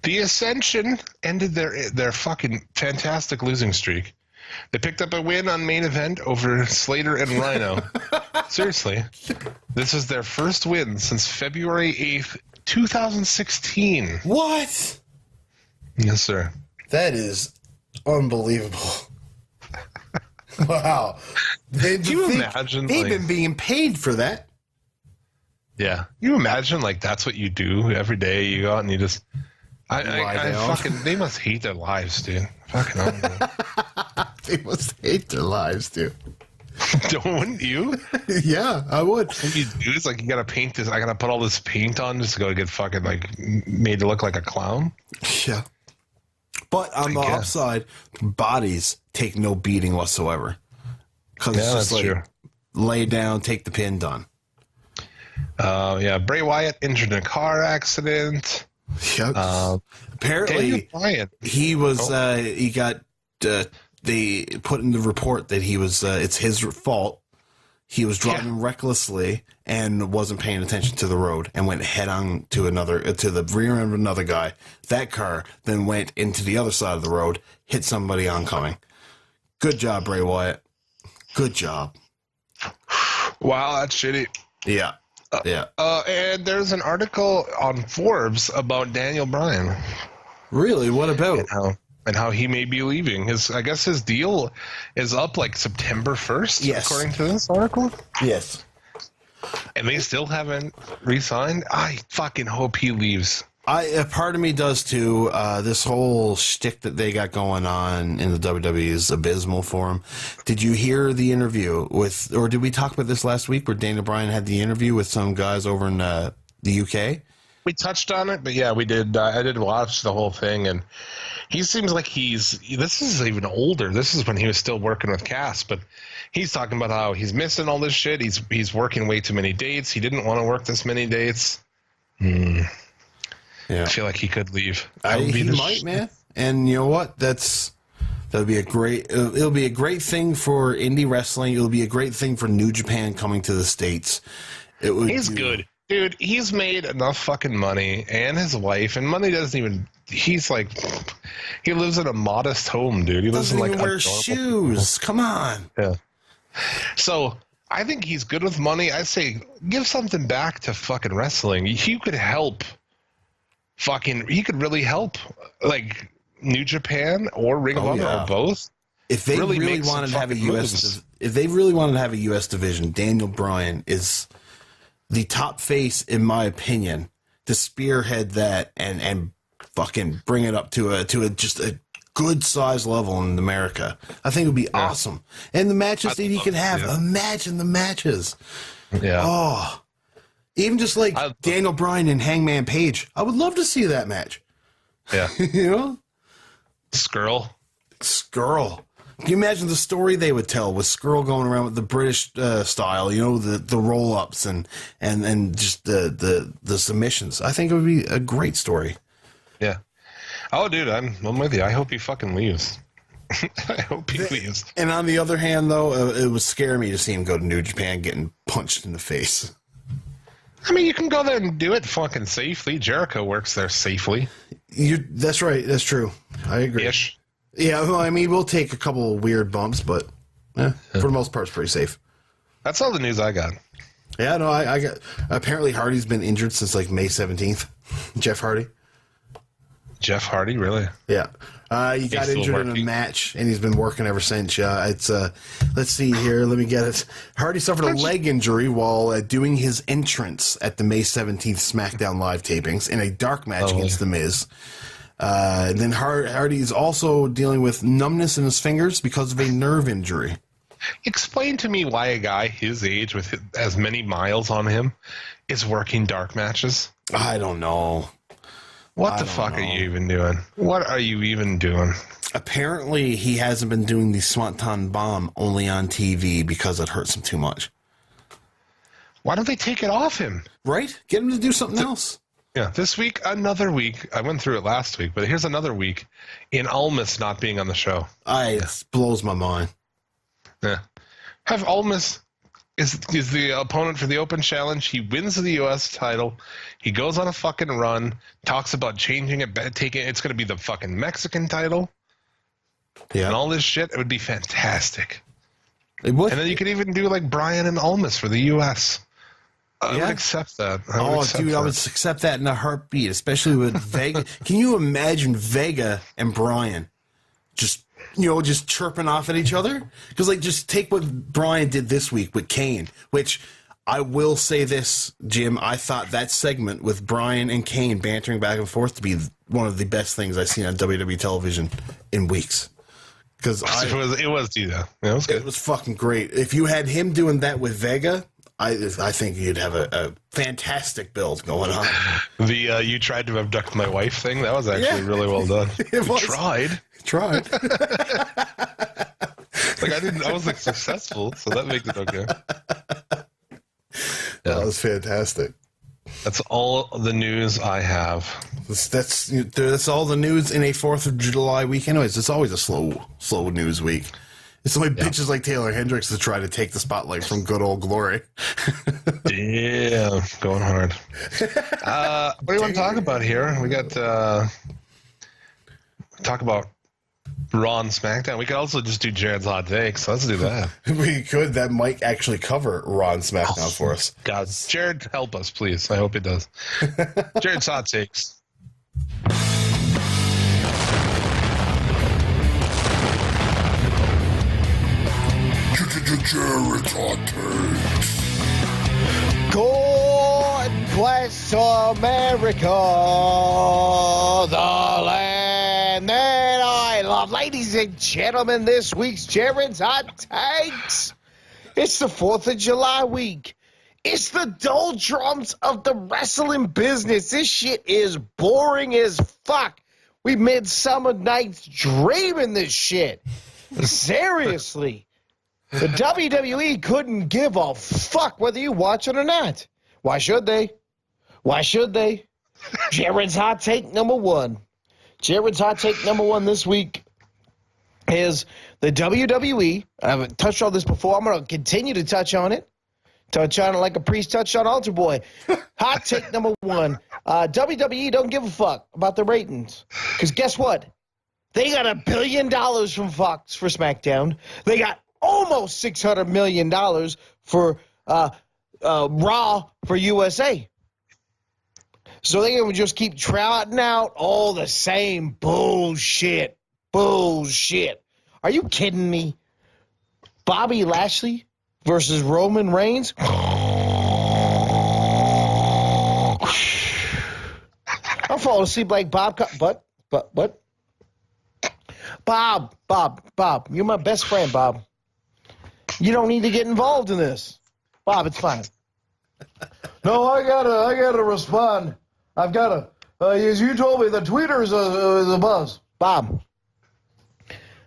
The Ascension ended their fucking fantastic losing streak. They picked up a win on main event over Slater and Rhino. Seriously. This is their first win since February 8th, 2016. What? Yes, sir. That is unbelievable. Wow. Can you imagine? They've been being paid for that. Yeah. You imagine like that's what you do every day. You go out and you just I fucking they must hate their lives, dude. Fucking hell. They must hate their lives, dude. Wouldn't you? Yeah, I would. What you do is like you gotta paint this. I gotta put all this paint on just to go get fucking like made to look like a clown. Yeah. But on the upside, bodies take no beating whatsoever. Because it's just like true. Lay down, take the pin, done. Yeah, Bray Wyatt injured in a car accident. Yep. Apparently, he was. He got. They put in the report that he was. It's his fault. He was driving recklessly and wasn't paying attention to the road and went head on to the rear end of another guy. That car then went into the other side of the road, hit somebody oncoming. Good job, Bray Wyatt. Good job. Wow, that's shitty. Yeah. Yeah. And there's an article on Forbes about Daniel Bryan. Really? What about? And how he may be leaving. I guess his deal is up like September 1st, yes, according to this article. Yes. And they still haven't re-signed. I fucking hope he leaves. A part of me does too. This whole shtick that they got going on in the WWE is abysmal for him. Did you hear the interview or did we talk about this last week where Daniel Bryan had the interview with some guys over in the UK? We touched on it, but yeah, we did. I did watch the whole thing, and he seems like this is even older. This is when he was still working with Cass, but he's talking about how he's missing all this shit. He's working way too many dates. He didn't want to work this many dates. Yeah. I feel like he could leave. He might, man. And you know what? It'll be a great thing for indie wrestling. It'll be a great thing for New Japan coming to the States. He's good. Dude, he's made enough fucking money, and his wife, and money doesn't even. He's like, he lives in a modest home, dude. He doesn't lives in even wear shoes. Come on. Yeah. So I think he's good with money. I say give something back to fucking wrestling. He could help. He could really help, like New Japan or Ring of Honor or both. If they really wanted to have a US division, Daniel Bryan is the top face, in my opinion, to spearhead that and fucking bring it up to just a good size level in America. I think it would be awesome. And the matches that he could have. Yeah. Imagine the matches. Yeah. Oh, even just like Daniel Bryan and Hangman Page. I would love to see that match. Yeah. You know? Skrull. Can you imagine the story they would tell with Skrull going around with the British style, you know, the roll-ups and just the submissions? I think it would be a great story. Yeah. Oh, dude, I'm with you. I hope he fucking leaves. I hope he leaves. And on the other hand, though, it would scare me to see him go to New Japan getting punched in the face. I mean, you can go there and do it fucking safely. Jericho works there safely. That's right. That's true. I agree. Ish. Yeah, well, I mean, we'll take a couple of weird bumps, but for the most part, it's pretty safe. That's all the news I got. Yeah, no, I got. Apparently, Hardy's been injured since like May 17th. Jeff Hardy. Jeff Hardy, really? Yeah. He got injured in a match, and he's been working ever since. It's let's see here. Let me get it. Hardy suffered a leg injury while doing his entrance at the May 17th SmackDown Live tapings in a dark match against The Miz. And then Hardy's also dealing with numbness in his fingers because of a nerve injury. Explain to me why a guy his age with as many miles on him is working dark matches. I don't know. What the fuck are you even doing? What are you even doing? Apparently, he hasn't been doing the Swanton Bomb only on TV because it hurts him too much. Why don't they take it off him? Right? Get him to do something else. Yeah, this week, another week. I went through it last week, but here's another week in Almas not being on the show. It blows my mind. Yeah. Have Almas is the opponent for the Open Challenge. He wins the U.S. title. He goes on a fucking run, talks about changing it, it's going to be the fucking Mexican title. Yeah. And all this shit. It would be fantastic. It would. And then you could even do like Brian and Almas for the U.S. I would accept that. I would accept that in a heartbeat, especially with Vega. Can you imagine Vega and Brian just chirping off at each other? Because, like, just take what Brian did this week with Kane, which I will say this, Jim, I thought that segment with Brian and Kane bantering back and forth to be one of the best things I've seen on WWE television in weeks. Because it was too, though. Yeah, it was good. It was fucking great. If you had him doing that with Vega, I think you'd have a fantastic build going on. The you tried to abduct my wife thing, that was actually really well done. It was. Tried. I was like successful, so that makes it okay. That was fantastic. That's all the news I have. That's all the news in a 4th of July week. Anyways, it's always a slow news week. It's only bitches like Taylor Hendricks to try to take the spotlight from good old Glory. Damn, going hard. What do you want to talk about here? We got talk about Raw and SmackDown. We could also just do Jared's hot takes. Let's do that. We could. That might actually cover Raw and SmackDown for us. God, Jared, help us, please. I hope it does. Jared's hot takes. Jared's hot takes. God bless America, the land that I love. Ladies and gentlemen, this week's Jared's Hot Takes. It's the 4th of July week. It's the doldrums of the wrestling business. This shit is boring as fuck. We Midsummer Night's Dreaming this shit. Seriously. The WWE couldn't give a fuck whether you watch it or not. Why should they? Why should they? Jared's hot take number one. Jared's hot take number one this week is the WWE. I haven't touched on this before. I'm going to continue to touch on it. Touch on it like a priest touched on Altar Boy. Hot take number one. WWE don't give a fuck about the ratings. Because guess what? They got $1 billion from Fox for SmackDown. They got almost $600 million for Raw for USA. So they can just keep trotting out all the same bullshit. Bullshit. Are you kidding me? Bobby Lashley versus Roman Reigns? I'm falling asleep like Bob. But. Bob, you're my best friend, Bob. You don't need to get involved in this. Bob, it's fine. No, I gotta respond. I've gotta, as you told me, the tweeter's a buzz. Bob,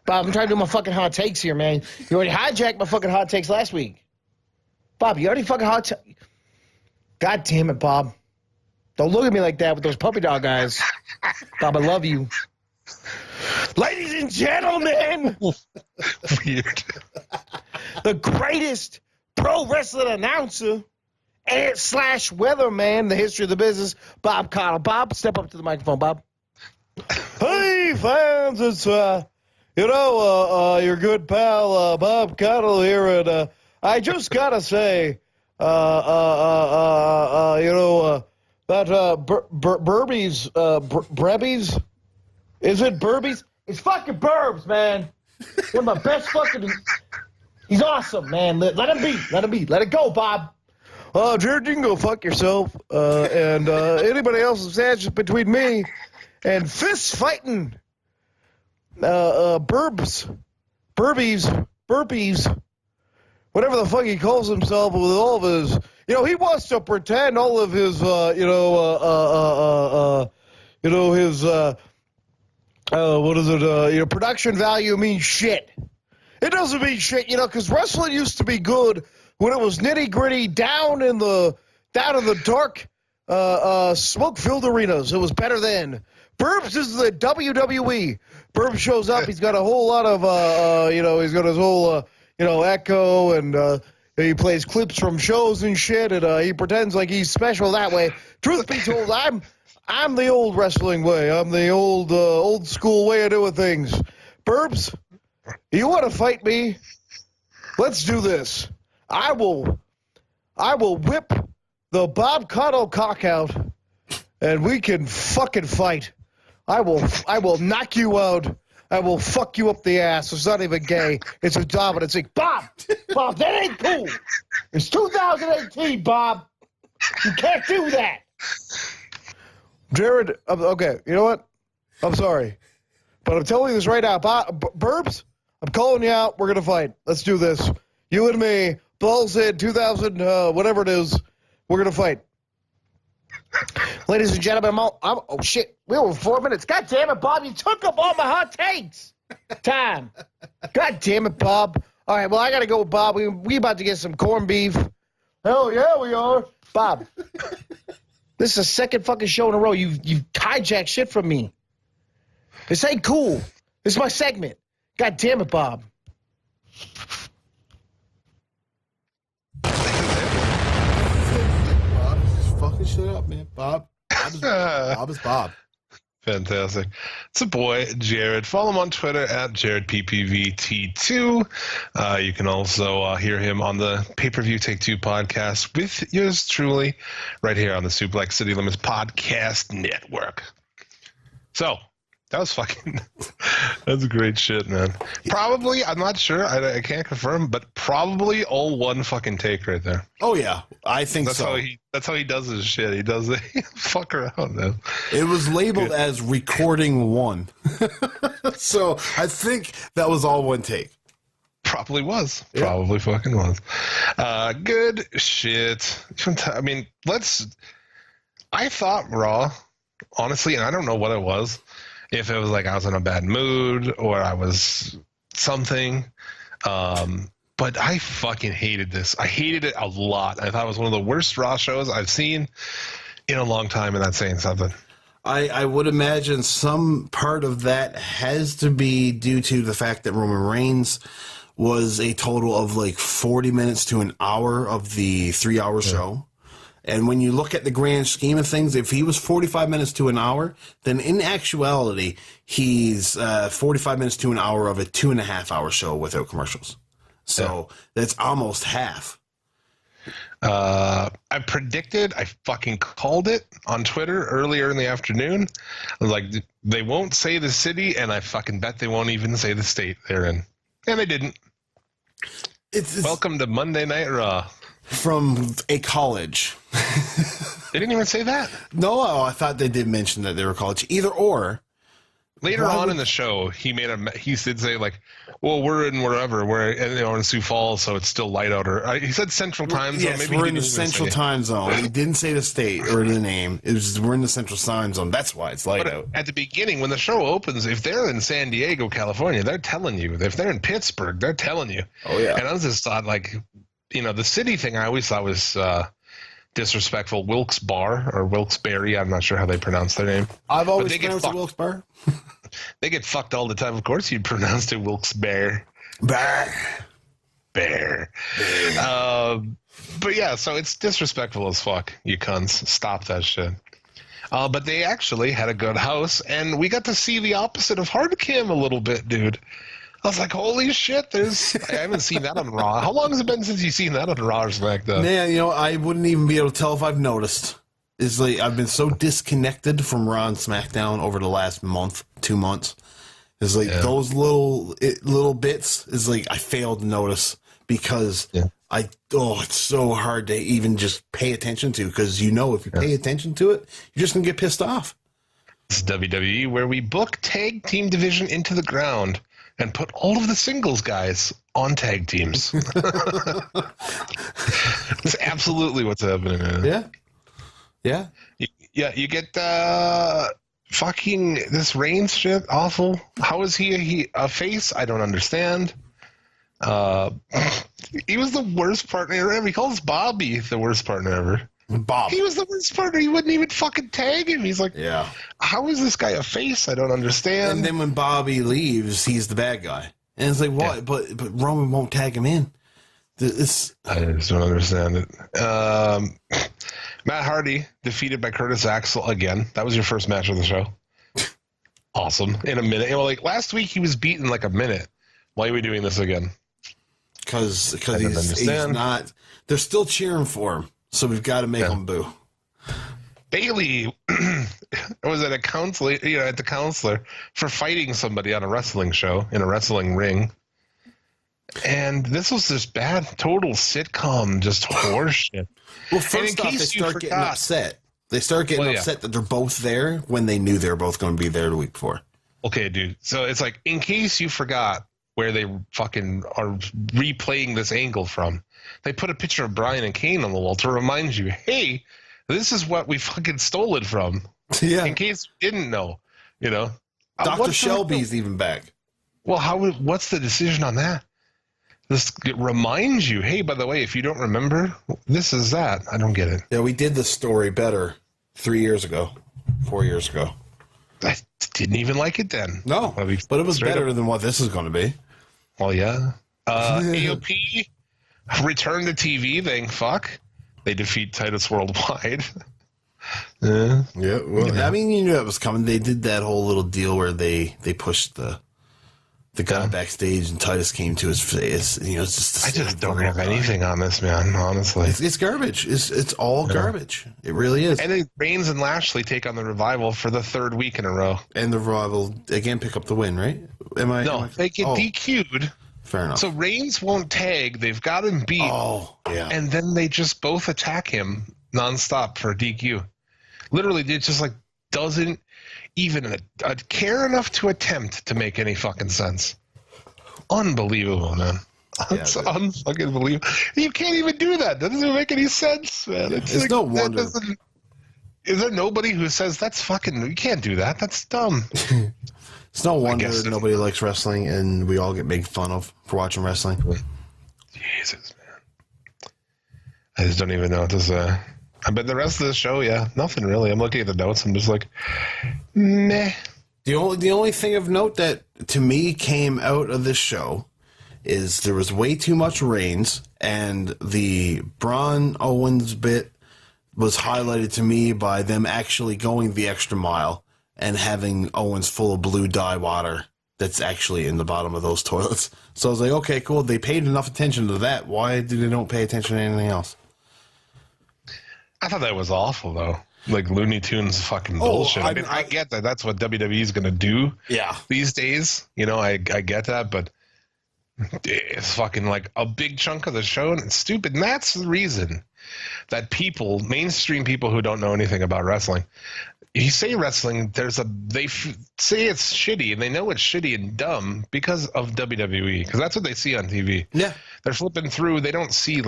I'm trying to do my fucking hot takes here, man. You already hijacked my fucking hot takes last week. Bob, you already fucking hot take. God damn it, Bob. Don't look at me like that with those puppy dog eyes. Bob, I love you. Ladies and gentlemen. Weird. The greatest pro wrestling announcer and / weatherman in the history of the business, Bob Connell. Bob, step up to the microphone, Bob. Hey, fans, it's, your good pal, Bob Connell here, and I just gotta say, that Burbies, Brebbies, is it Burbies? It's fucking Burbs, man. One of my best fucking... He's awesome, man. Let him be. Let him be. Let it go, Bob. Jared, you can go fuck yourself. And anybody else is sandwiched between me and fist fighting Burbies. whatever the fuck he calls himself with all of his, he wants to pretend all of his, his, production value means shit. It doesn't mean shit, because wrestling used to be good when it was nitty gritty down in the dark, smoke-filled arenas. It was better then. Burbs is the WWE. Burbs shows up. He's got a whole lot of, he's got his whole, echo, and he plays clips from shows and shit, and he pretends like he's special that way. Truth be told, I'm the old wrestling way. I'm the old school way of doing things. Burbs, you want to fight me? Let's do this. I will whip the Bob Caudle cock out, and we can fucking fight. I will knock you out. I will fuck you up the ass. It's not even gay. It's a dominant thing. Bob, that ain't cool. It's 2018, Bob. You can't do that. Jared, okay, you know what? I'm sorry. But I'm telling you this right now. Burbs, I'm calling you out. We're going to fight. Let's do this. You and me, balls in 2000, whatever it is, we're going to fight. Ladies and gentlemen, oh shit, we're over 4 minutes. God damn it, Bob, you took up all my hot takes. Time. God damn it, Bob. All right, well, I got to go with Bob. We about to get some corned beef. Hell yeah, we are. Bob, this is the second fucking show in a row. You hijacked shit from me. This ain't cool. This is my segment. God damn it, Bob. Bob, just fucking shit up, man. Bob is Bob. Fantastic. It's a boy, Jared. Follow him on Twitter at JaredPPVT2. You can also hear him on the Pay-Per-View Take Two podcast with yours truly right here on the Suplex City Limits Podcast Network. So, that was fucking... that's great shit, man. Probably, I'm not sure, I can't confirm, but probably all one fucking take right there. Oh, yeah. I think That's so. That's how he does his shit. He does it. Fuck around, man. It was labeled as recording one. So I think that was all one take. Probably was. Yeah. Probably fucking was. Good shit. I mean, I thought Raw, honestly, and I don't know what it was, if it was like I was in a bad mood or I was something. But I fucking hated this. I hated it a lot. I thought it was one of the worst Raw shows I've seen in a long time, and that's saying something. I would imagine some part of that has to be due to the fact that Roman Reigns was a total of like 40 minutes to an hour of the 3-hour show. And when you look at the grand scheme of things, if he was 45 minutes to an hour, then in actuality, he's 45 minutes to an hour of a 2.5-hour show without commercials. So that's almost half. I fucking called it on Twitter earlier in the afternoon. I was like, they won't say the city, and I fucking bet they won't even say the state they're in. And they didn't. It's welcome to Monday Night Raw. From a college. They didn't even say that. No, I thought they did mention that they were college. Either or. Later on in the show, he did say like, "Well, we're in wherever we're in Sioux Falls, so it's still light out." Or he said Central Time Zone. Yes, maybe we're in the Central Time Zone. He didn't say the state or the name. It was we're in the Central Time Zone. That's why it's light out. At the beginning, when the show opens, if they're in San Diego, California, they're telling you. If they're in Pittsburgh, they're telling you. Oh yeah. And I just thought like, the city thing I always thought was disrespectful. Wilkes-Barre or Wilkes-Barre. I'm not sure how they pronounce their name. I've always pronounced it Wilkes-Barre. They get fucked all the time. Of course, you pronounced it Wilkes-Barre. Bear. But yeah, so it's disrespectful as fuck, you cunts. Stop that shit. But they actually had a good house, and we got to see the opposite of Hardcam a little bit, dude. I was like, holy shit, I haven't seen that on Raw. How long has it been since you've seen that on Raw or SmackDown? Man, I wouldn't even be able to tell if I've noticed. It's like I've been so disconnected from Raw and SmackDown over the last 2 months. It's like those little bits is like I failed to notice because it's so hard to even just pay attention to because if you pay attention to it, you're just gonna get pissed off. This is WWE where we book tag team division into the ground. and put all of the singles guys on tag teams. That's absolutely what's happening. Man. Yeah. You get fucking this Reigns shit awful. How is he a face? I don't understand. He was the worst partner ever. He calls Bobby the worst partner ever. Bob. He was the worst partner. He wouldn't even fucking tag him. He's like, yeah. How is this guy a face? I don't understand. And then when Bobby leaves, he's the bad guy. And it's like, what? Yeah. But Roman won't tag him in. I just don't understand it. Matt Hardy defeated by Curtis Axel again. That was your first match of the show. Awesome. In a minute. Like last week, he was beaten like a minute. Why are we doing this again? Because he's not. They're still cheering for him, so we've got to make him boo. Bailey was at a counselor, at the counselor for fighting somebody on a wrestling show in a wrestling ring. And this was just bad, total sitcom, just horseshit. Well, first off, they start getting upset. They start getting upset that they're both there when they knew they were both going to be there the week before. Okay, dude. So it's like, in case you forgot where they fucking are replaying this angle from, they put a picture of Brian and Kane on the wall to remind you, hey, this is what we fucking stole it from. Yeah. In case you didn't know, Dr. Shelby's even back. Well, what's the decision on that? This reminds you, hey, by the way, if you don't remember, this is that. I don't get it. Yeah, we did this story better 4 years ago. I didn't even like it then. No, but it was better than what this is going to be. Well, yeah. AOP return to TV, thank fuck. They defeat Titus Worldwide. Yeah. Well, I mean, you knew that was coming. They did that whole little deal where they pushed the guy backstage and Titus came to his face. It's just. I just don't have anything on this, man. Honestly, it's garbage. It's all garbage. It really is. And then Reigns and Lashley take on the Revival for the third week in a row. And the Revival again pick up the win, right? They get DQ'd. Fair enough. So Reigns won't tag. They've got him beat. Oh, yeah. And then they just both attack him nonstop for a DQ. Literally, it just doesn't even care enough to attempt to make any fucking sense. Unbelievable, man. It's unfucking believable. You can't even do that. That doesn't make any sense, man. It's no wonder. Is there nobody who says that's fucking? You can't do that. That's dumb. It's no wonder nobody likes wrestling, and we all get made fun of for watching wrestling. Jesus, man. I just don't even know what to say. But the rest of the show, nothing really. I'm looking at the notes. I'm just like, meh. The only thing of note that to me came out of this show is there was way too much Reigns, and the Braun Owens bit was highlighted to me by them actually going the extra mile and having Owens full of blue dye water that's actually in the bottom of those toilets. So I was like, okay, cool. They paid enough attention to that. Why do they don't pay attention to anything else? I thought that was awful, though. Like Looney Tunes fucking bullshit. I mean, I get that. That's what WWE is going to do these days. I get that, but it's fucking like a big chunk of the show, and it's stupid. And that's the reason that mainstream people who don't know anything about wrestling, you say wrestling, they say it's shitty, and they know it's shitty and dumb because of WWE, because that's what they see on TV. Yeah. They're flipping through. They don't see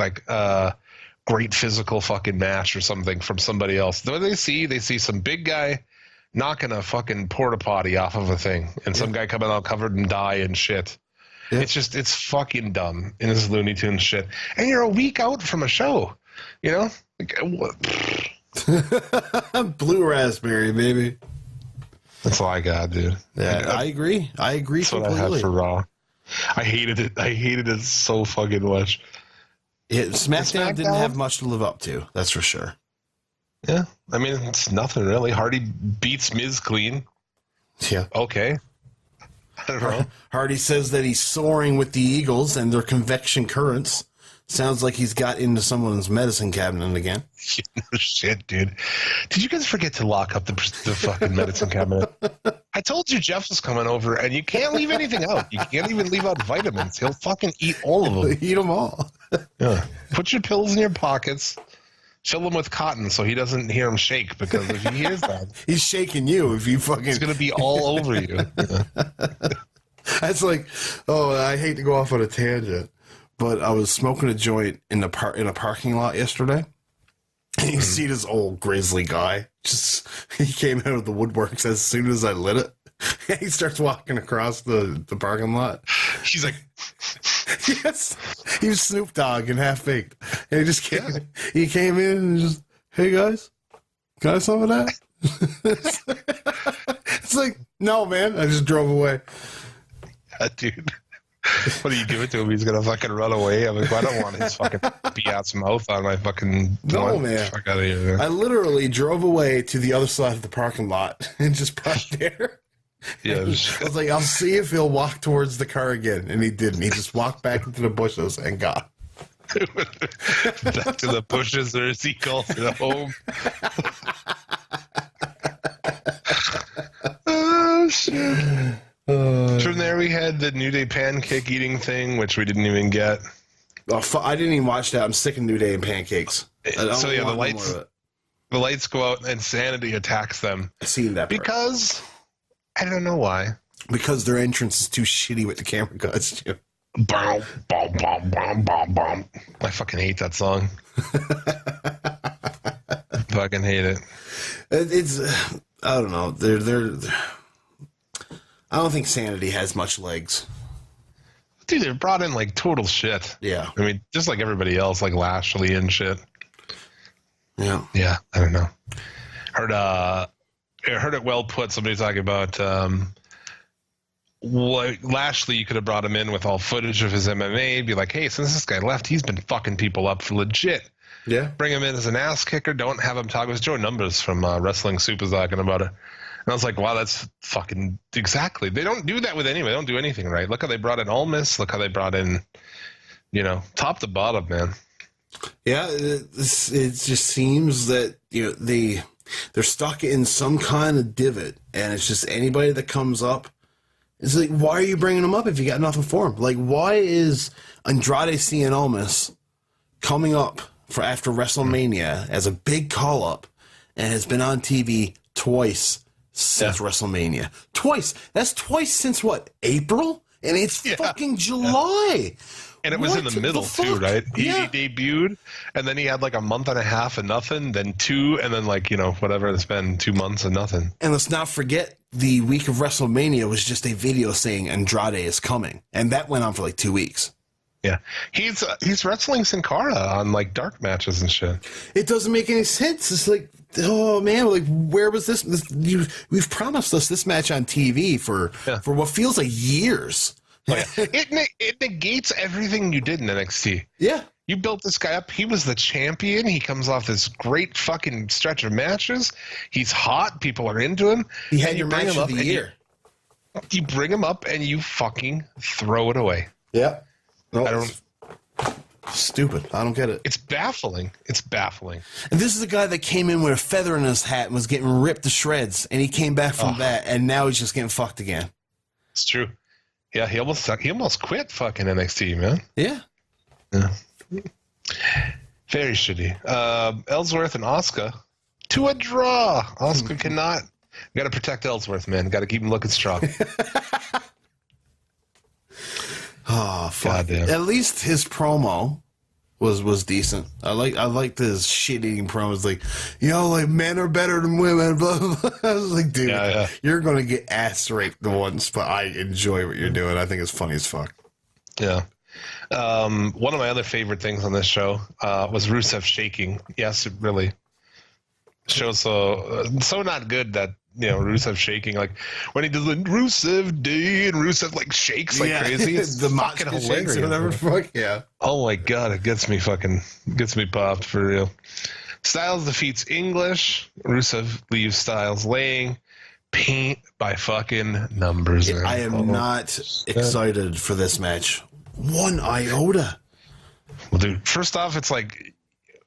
great physical fucking match or something from somebody else. What they see some big guy knocking a fucking porta potty off of a thing, and some guy coming out covered in dye and shit. Yeah. It's fucking dumb. And this Looney Tunes shit. And you're a week out from a show, Blue raspberry, baby. That's all I got, dude. Yeah, I agree. That's completely. What I had for Raw. I hated it so fucking much. Yeah, SmackDown didn't have much to live up to. That's for sure. Yeah, I mean it's nothing really. Hardy beats Miz clean. Yeah. Okay. I don't know. Hardy says that he's soaring with the Eagles and their convection currents. Sounds like he's got into someone's medicine cabinet again. Shit, dude. Did you guys forget to lock up the fucking medicine cabinet? I told you Jeff was coming over, and you can't leave anything out. You can't even leave out vitamins. He'll fucking eat all of them. Eat them all. Yeah. Put your pills in your pockets. Fill them with cotton so he doesn't hear him shake, because if he hears that, he's shaking you. If you fucking, it's gonna be all over you. I It's like, oh, I hate to go off on a tangent, but I was smoking a joint in a parking lot yesterday. And you see this old grizzly guy. He came out of the woodworks as soon as I lit it. And he starts walking across the parking lot. He's like, yes, he was Snoop Dogg and Half Baked. And he just came. Yeah. He came in and just, hey guys, can I have some of that? It's like, no, man. I just drove away. Dude. What do you give it to him? He's gonna fucking run away. I'm like, I don't want his fucking ass mouth on my fucking. No, man. Fuck out of here. I literally drove away to the other side of the parking lot and just parked there. Yeah, I was like, I'll see if he'll walk towards the car again, and he didn't. He just walked back into the bushes and gone. Back to the bushes, or as he calls it, home. Oh shit. From there, we had the New Day pancake eating thing, which we didn't even get. Oh, I didn't even watch that. I'm sick of New Day and pancakes. So yeah, the lights go out and Sanity attacks them. I seen that part. Because I don't know why. Because their entrance is too shitty with the camera cuts. Boom, boom, boom, boom, boom, boom. I fucking hate that song. Fucking hate it. It's I don't know. They're I don't think Sanity has much legs. Dude, they brought in like total shit. Yeah. I mean, just like everybody else, like Lashley and shit. Yeah. Yeah, I don't know. I heard it well put. Somebody talking about Lashley, you could have brought him in with all footage of his MMA, be like, hey, since this guy left, he's been fucking people up for legit. Yeah. Bring him in as an ass kicker. Don't have him talk. It was Joe Numbers from Wrestling Soup was talking about it. And I was like, wow, that's fucking exactly. They don't do that with anyone. They don't do anything right. Look how they brought in Almas. Look how they brought in, top to bottom, man. Yeah, it just seems that they're stuck in some kind of divot, and it's just anybody that comes up. It's like, why are you bringing them up if you got nothing for them? Like, why is Andrade Cien Almas coming up for after WrestleMania as a big call up, and has been on TV twice since WrestleMania? Twice. That's twice since what? April? And it's fucking July. And it was in the middle too, right? He debuted, and then he had like a month and a half of nothing, then 2, and then whatever, it's been 2 months of nothing. And let's not forget, the week of WrestleMania was just a video saying Andrade is coming, and that went on for like 2 weeks. Yeah, he's wrestling Sin Cara on like dark matches and shit. It doesn't make any sense. It's like, oh man, like where was this? We've promised us this match on TV for what feels like years. Oh, yeah. It negates everything you did in NXT. Yeah. You built this guy up. He was the champion. He comes off this great fucking stretch of matches. He's hot. People are into him. He had your match of the year. You bring him up and you fucking throw it away. Yeah. No, I don't. Stupid. I don't get it. It's baffling. It's baffling. And this is a guy that came in with a feather in his hat and was getting ripped to shreds, and he came back from that, and now he's just getting fucked again. It's true. Yeah, he almost quit fucking NXT, man. Yeah. Very shitty. Ellsworth and Asuka to a draw. Asuka cannot. Got to protect Ellsworth, man. Got to keep him looking strong. Oh, fuck. Goddamn. At least his promo was decent. I liked his shit-eating promos, like, like men are better than women, blah, blah, blah. I was like, dude, you're going to get ass raped once, but I enjoy what you're doing. I think it's funny as fuck. Yeah. One of my other favorite things on this show was Rusev shaking. Yes, it really shows so not good that Rusev shaking, like when he does the Rusev Day and Rusev like shakes like crazy. It's the fucking hilarious. Or whatever. Fuck yeah. Oh my god, it gets me popped for real. Styles defeats English. Rusev leaves Styles laying. Paint by fucking numbers. I am not excited for this match. One iota. Well, dude, first off, it's like,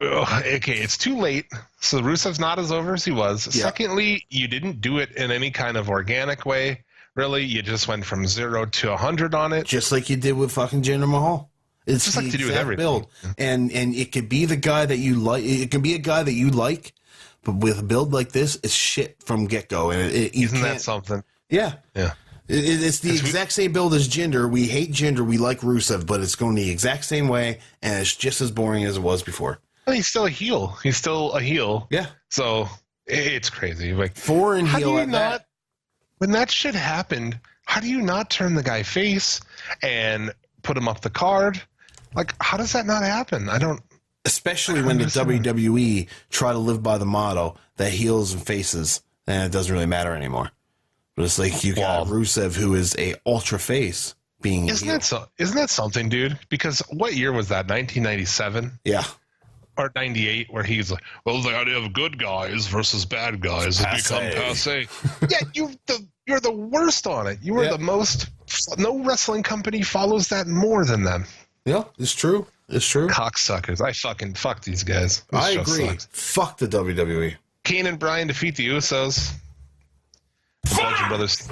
okay, it's too late. So Rusev's not as over as he was. Yeah. Secondly, you didn't do it in any kind of organic way. Really, you just went from 0 to 100 on it. Just like you did with fucking Jinder Mahal. It's just like to do with everything. Build. And it could be the guy that you like. It can be a guy that you like, but with a build like this, it's shit from get-go. And isn't that something? Yeah. Yeah. It's the exact same build as Jinder. We hate Jinder. We like Rusev, but it's going the exact same way, and it's just as boring as it was before. Well, he's still a heel. Yeah. So it's crazy. Like, Foreign how heel do you at not? that. When that shit happened, how do you not turn the guy face and put him up the card? Like, how does that not happen? I don't. Especially when the WWE try to live by the motto that heels and faces, and it doesn't really matter anymore. But it's like you got Rusev, who is a ultra face, being isn't that something, dude? Because what year was that? 1997? Yeah. Or 98, where he's like, well, the idea of good guys versus bad guys has become passe. Yeah, you're the worst on it. You are the most. No wrestling company follows that more than them. Yeah, it's true. It's true. Cocksuckers. I fucking fuck these guys. I agree. Sucks. Fuck the WWE. Kane and Bryan defeat the Usos. The Bludgeon Brothers.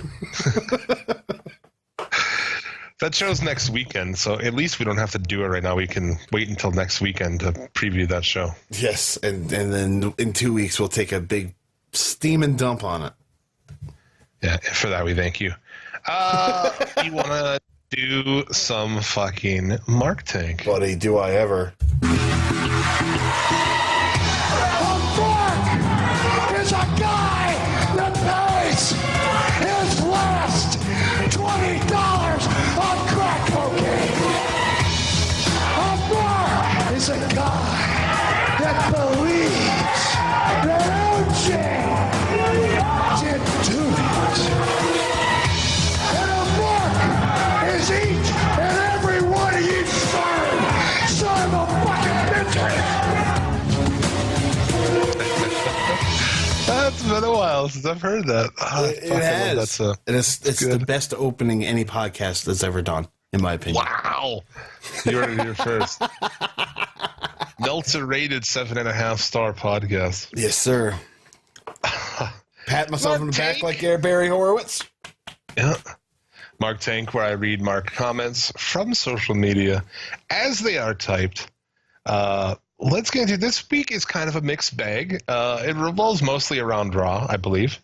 That show's next weekend, so at least we don't have to do it right now. We can wait until next weekend to preview that show. Yes, and then in 2 weeks we'll take a big steaming dump on it. Yeah, for that we thank you. You want to do some fucking Mark Tank? Buddy, do I ever. Is a guy that pays his last $20 on crack cocaine. A Mark is a guy that believes that OJ didn't do it. And a Mark is each and every one of you son of a fucking bitches. It's been a while since I've heard that. It has. And it's the best opening any podcast has ever done, in my opinion. Wow. You heard it here first. Meltzer rated 7.5-star podcast. Yes, sir. Pat myself in the back like Barry Horowitz. Yeah. Mark Tank, where I read Mark comments from social media as they are typed. Let's get into this week is kind of a mixed bag. It revolves mostly around Raw, I believe.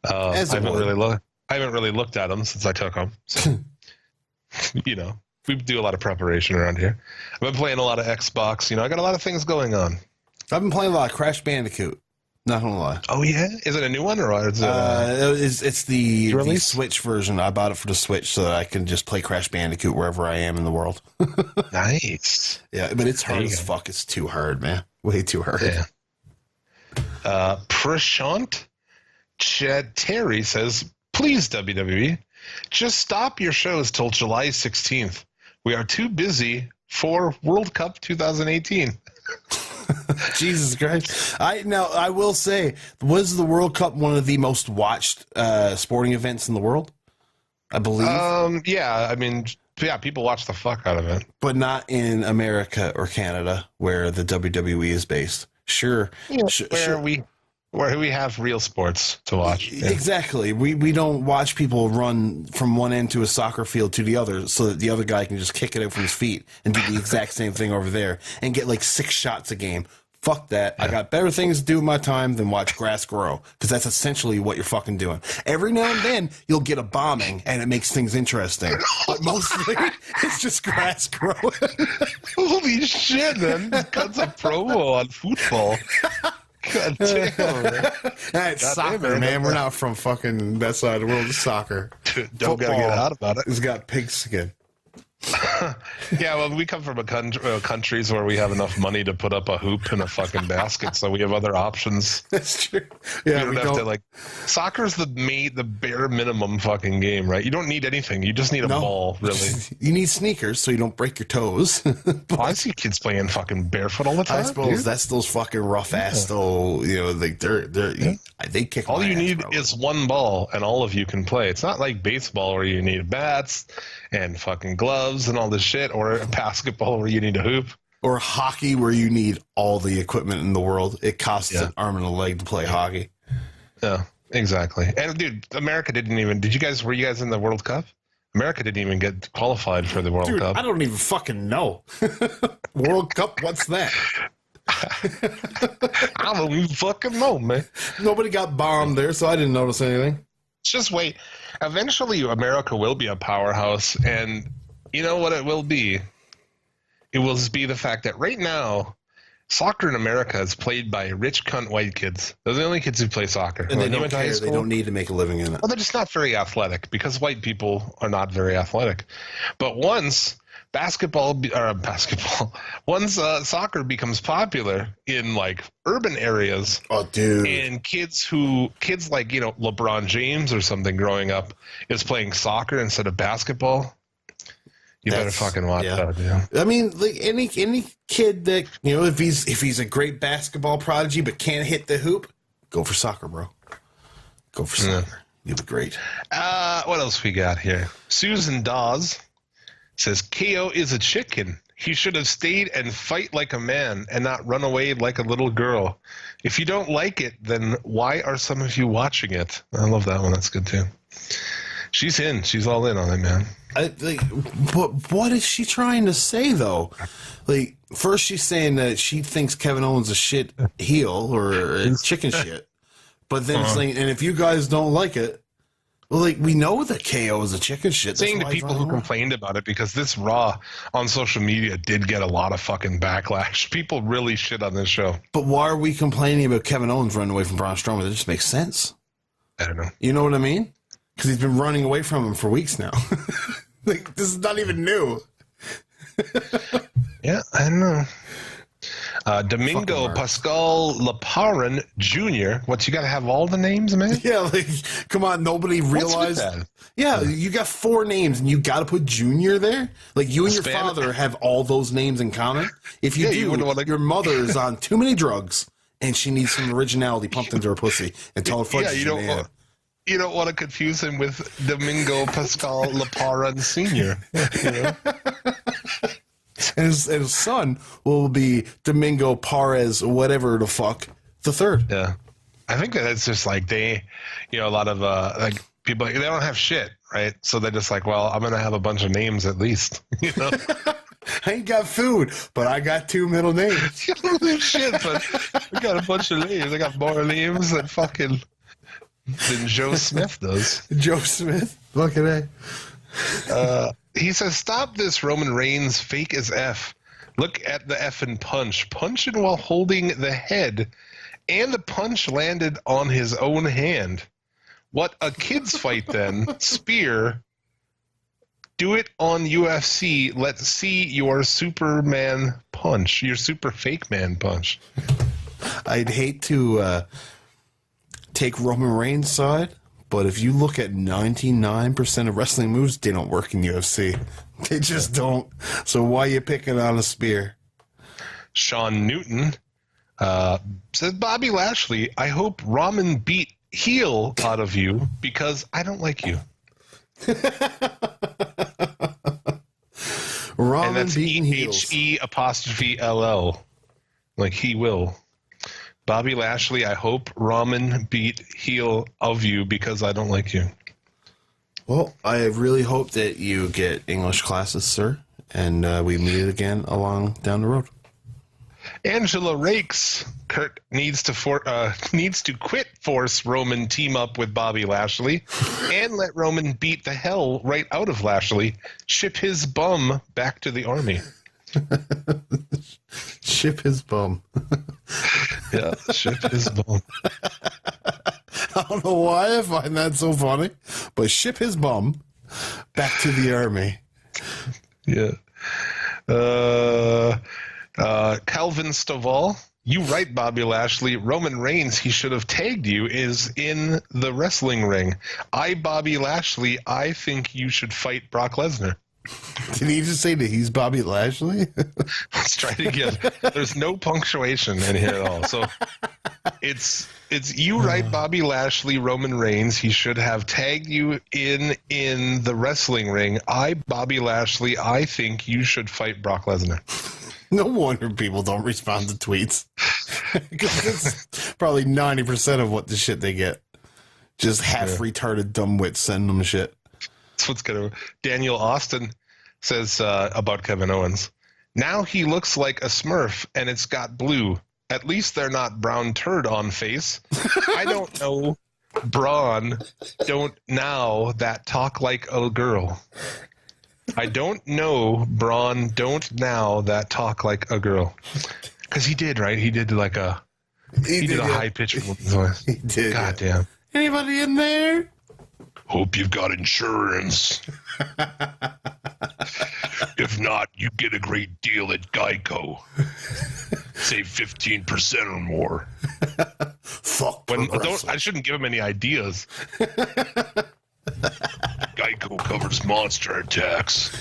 I haven't really looked at them since I took them. So, you know, we do a lot of preparation around here. I've been playing a lot of Xbox. You know, I got a lot of things going on. I've been playing a lot of Crash Bandicoot. Not gonna lie. Oh yeah, is it a new one or is it? It's the Switch version. I bought it for the Switch so that I can just play Crash Bandicoot wherever I am in the world. Nice. Yeah, but it's hard as fuck. It's too hard, man. Way too hard. Yeah. Prashant Terry says, "Please WWE, just stop your shows till July 16th. We are too busy for World Cup 2018." Jesus Christ. I will say, was the World Cup one of the most watched sporting events in the world? I believe. Yeah, I mean, yeah, people watch the fuck out of it. But not in America or Canada, where the WWE is based. Sure. Yeah, where we have real sports to watch. Yeah. Exactly. We don't watch people run from one end to a soccer field to the other so that the other guy can just kick it out from his feet and do the exact same thing over there and get like 6 shots a game. Fuck that. Yeah. I got better things to do with my time than watch grass grow, because that's essentially what you're fucking doing. Every now and then, you'll get a bombing, and it makes things interesting. But mostly, it's just grass growing. Holy shit, man. Cuts a promo on football. God damn, man. That's soccer, man. We're not from fucking that side of the world. It's soccer. Don't gotta get out about it. It's got pig skin. Yeah, well, we come from countries where we have enough money to put up a hoop in a fucking basket, so we have other options. That's true. Yeah, we don't have to, like, soccer's the bare minimum fucking game, right? You don't need anything. You just need a ball, really. You need sneakers so you don't break your toes. Well, I see kids playing fucking barefoot all the time. I suppose that's those fucking rough ass though. You know, like they kick. All you need is one ball, and all of you can play. It's not like baseball where you need bats and fucking gloves and all this shit, or a basketball where you need a hoop, or hockey where you need all the equipment in the world. It costs an arm and a leg to play hockey. Yeah, exactly. And dude, America didn't even. Were you guys in the World Cup? America didn't even get qualified for the World Cup. I don't even fucking know. World Cup, what's that? I don't even fucking know, man. Nobody got bombed there, so I didn't notice anything. Just wait. Eventually, America will be a powerhouse, and you know what it will be? It will be the fact that right now, soccer in America is played by rich cunt white kids. They're the only kids who play soccer. And they When you don't went to high care. They school- don't need to make a living in it. Well, they're just not very athletic because white people are not very athletic. But once once soccer becomes popular in like urban areas, Oh, dude. and kids like LeBron James or something growing up is playing soccer instead of basketball. You better fucking watch that, dude. I mean, like any kid that if he's a great basketball prodigy but can't hit the hoop, go for soccer, bro. Go for soccer. You'll be great. What else we got here? Susan Dawes says KO is a chicken. He should have stayed and fight like a man and not run away like a little girl. If you don't like it, then why are some of you watching it? I love that one. That's good too. She's in. She's all in on it, man. But what is she trying to say, though? Like, first she's saying that she thinks Kevin Owens a shit heel or chicken shit. But then saying, and if you guys don't like it, well, like, we know that KO is a chicken shit. Saying to people who complained about it, because this Raw on social media did get a lot of fucking backlash. People really shit on this show. But why are we complaining about Kevin Owens running away from Braun Strowman? That just makes sense. I don't know. You know what I mean? Because he's been running away from him for weeks now. Like, this is not even new. Yeah, I don't know. Domingo Pascal Laparan Jr. What, you got to have all the names, man? Yeah, like, come on, nobody realized. that? Yeah, you got 4 names and you got to put Junior there? Like, you and your father have all those names in common? If you do, your mother is on too many drugs and she needs some originality pumped into her pussy and tell her fudge. Yeah, you don't want to confuse him with Domingo Pascal Laparan Sr. You know? And his son will be Domingo Perez, whatever the fuck, the third. Yeah. I think that it's just like a lot of like people, they don't have shit, right? So they're just like, well, I'm going to have a bunch of names at least, you know? I ain't got food, but I got 2 middle names. You don't have shit, but we got a bunch of names. I got more names than Joe Smith does. Joe Smith? Fucking A. He says, stop this, Roman Reigns, fake as F. Look at the effing punch. Punching while holding the head, and the punch landed on his own hand. What a kid's fight then. Spear. Do it on UFC. Let's see your Superman punch. Your super fake man punch. I'd hate to take Roman Reigns' side, but if you look at 99% of wrestling moves, they don't work in UFC. They just don't. So why are you picking on a spear? Sean Newton says, Bobby Lashley, I hope Roman beat heel out of you because I don't like you. Roman And that's beating heels. HE''LL. Like he will. Bobby Lashley, I hope Roman beat heel of you because I don't like you. Well, I really hope that you get English classes, sir, and we meet again along down the road. Angela Rakes, Kurt needs to quit force Roman team up with Bobby Lashley and let Roman beat the hell right out of Lashley. Ship his bum back to the army. Ship his bum. Yeah, ship his bum. I don't know why I find that so funny, but ship his bum back to the army. Yeah. Calvin Stovall, you right, Bobby Lashley. Roman Reigns, he should have tagged you, is in the wrestling ring. Bobby Lashley, I think you should fight Brock Lesnar. Did he just say that he's Bobby Lashley? Let's try it again. There's no punctuation in here at all. So it's you right, Bobby Lashley, Roman Reigns. He should have tagged you in the wrestling ring. Bobby Lashley, I think you should fight Brock Lesnar. No wonder people don't respond to tweets. Because it's probably 90% of what the shit they get. Just half-retarded dumbwits sending them shit. That's what's going to... Daniel Austin says about Kevin Owens, now he looks like a Smurf and it's got blue. At least they're not brown turd on face. I don't know Braun don't now that talk like a girl. I don't know Braun don't now that talk like a girl. Because he did, right? He did like a he did a high pitched voice. He did. God damn. Anybody in there? Hope you've got insurance. If not, you get a great deal at Geico. Save 15% or more. Fuck. I shouldn't give him any ideas. Geico covers monster attacks.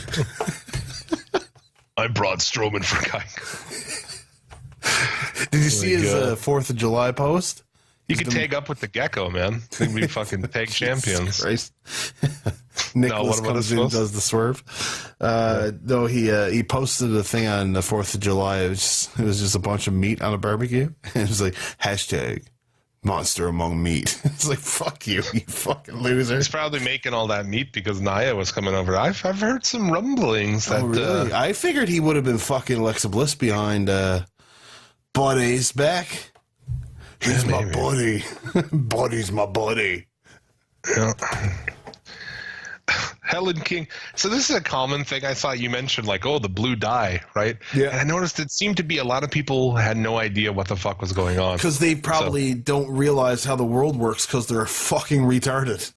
I brought Strowman for Geico. Did you see his 4th of July post? You could tag up with the Gecko, man. They'd be fucking tag champions. Nicholas comes in and does the swerve. No, he posted a thing on the 4th of July. It was just a bunch of meat on a barbecue. And it was like, hashtag monster among meat. It's like, fuck you fucking loser. He's probably making all that meat because Nia was coming over. I've heard some rumblings that. Oh, really? I figured he would have been fucking Alexa Bliss behind Buddy's back. He's my buddy. Buddy's my buddy. Yeah. Helen King. So this is a common thing. I thought you mentioned, like, the blue dye, right? Yeah. And I noticed it seemed to be a lot of people had no idea what the fuck was going on. Because they probably don't realize how the world works because they're fucking retarded.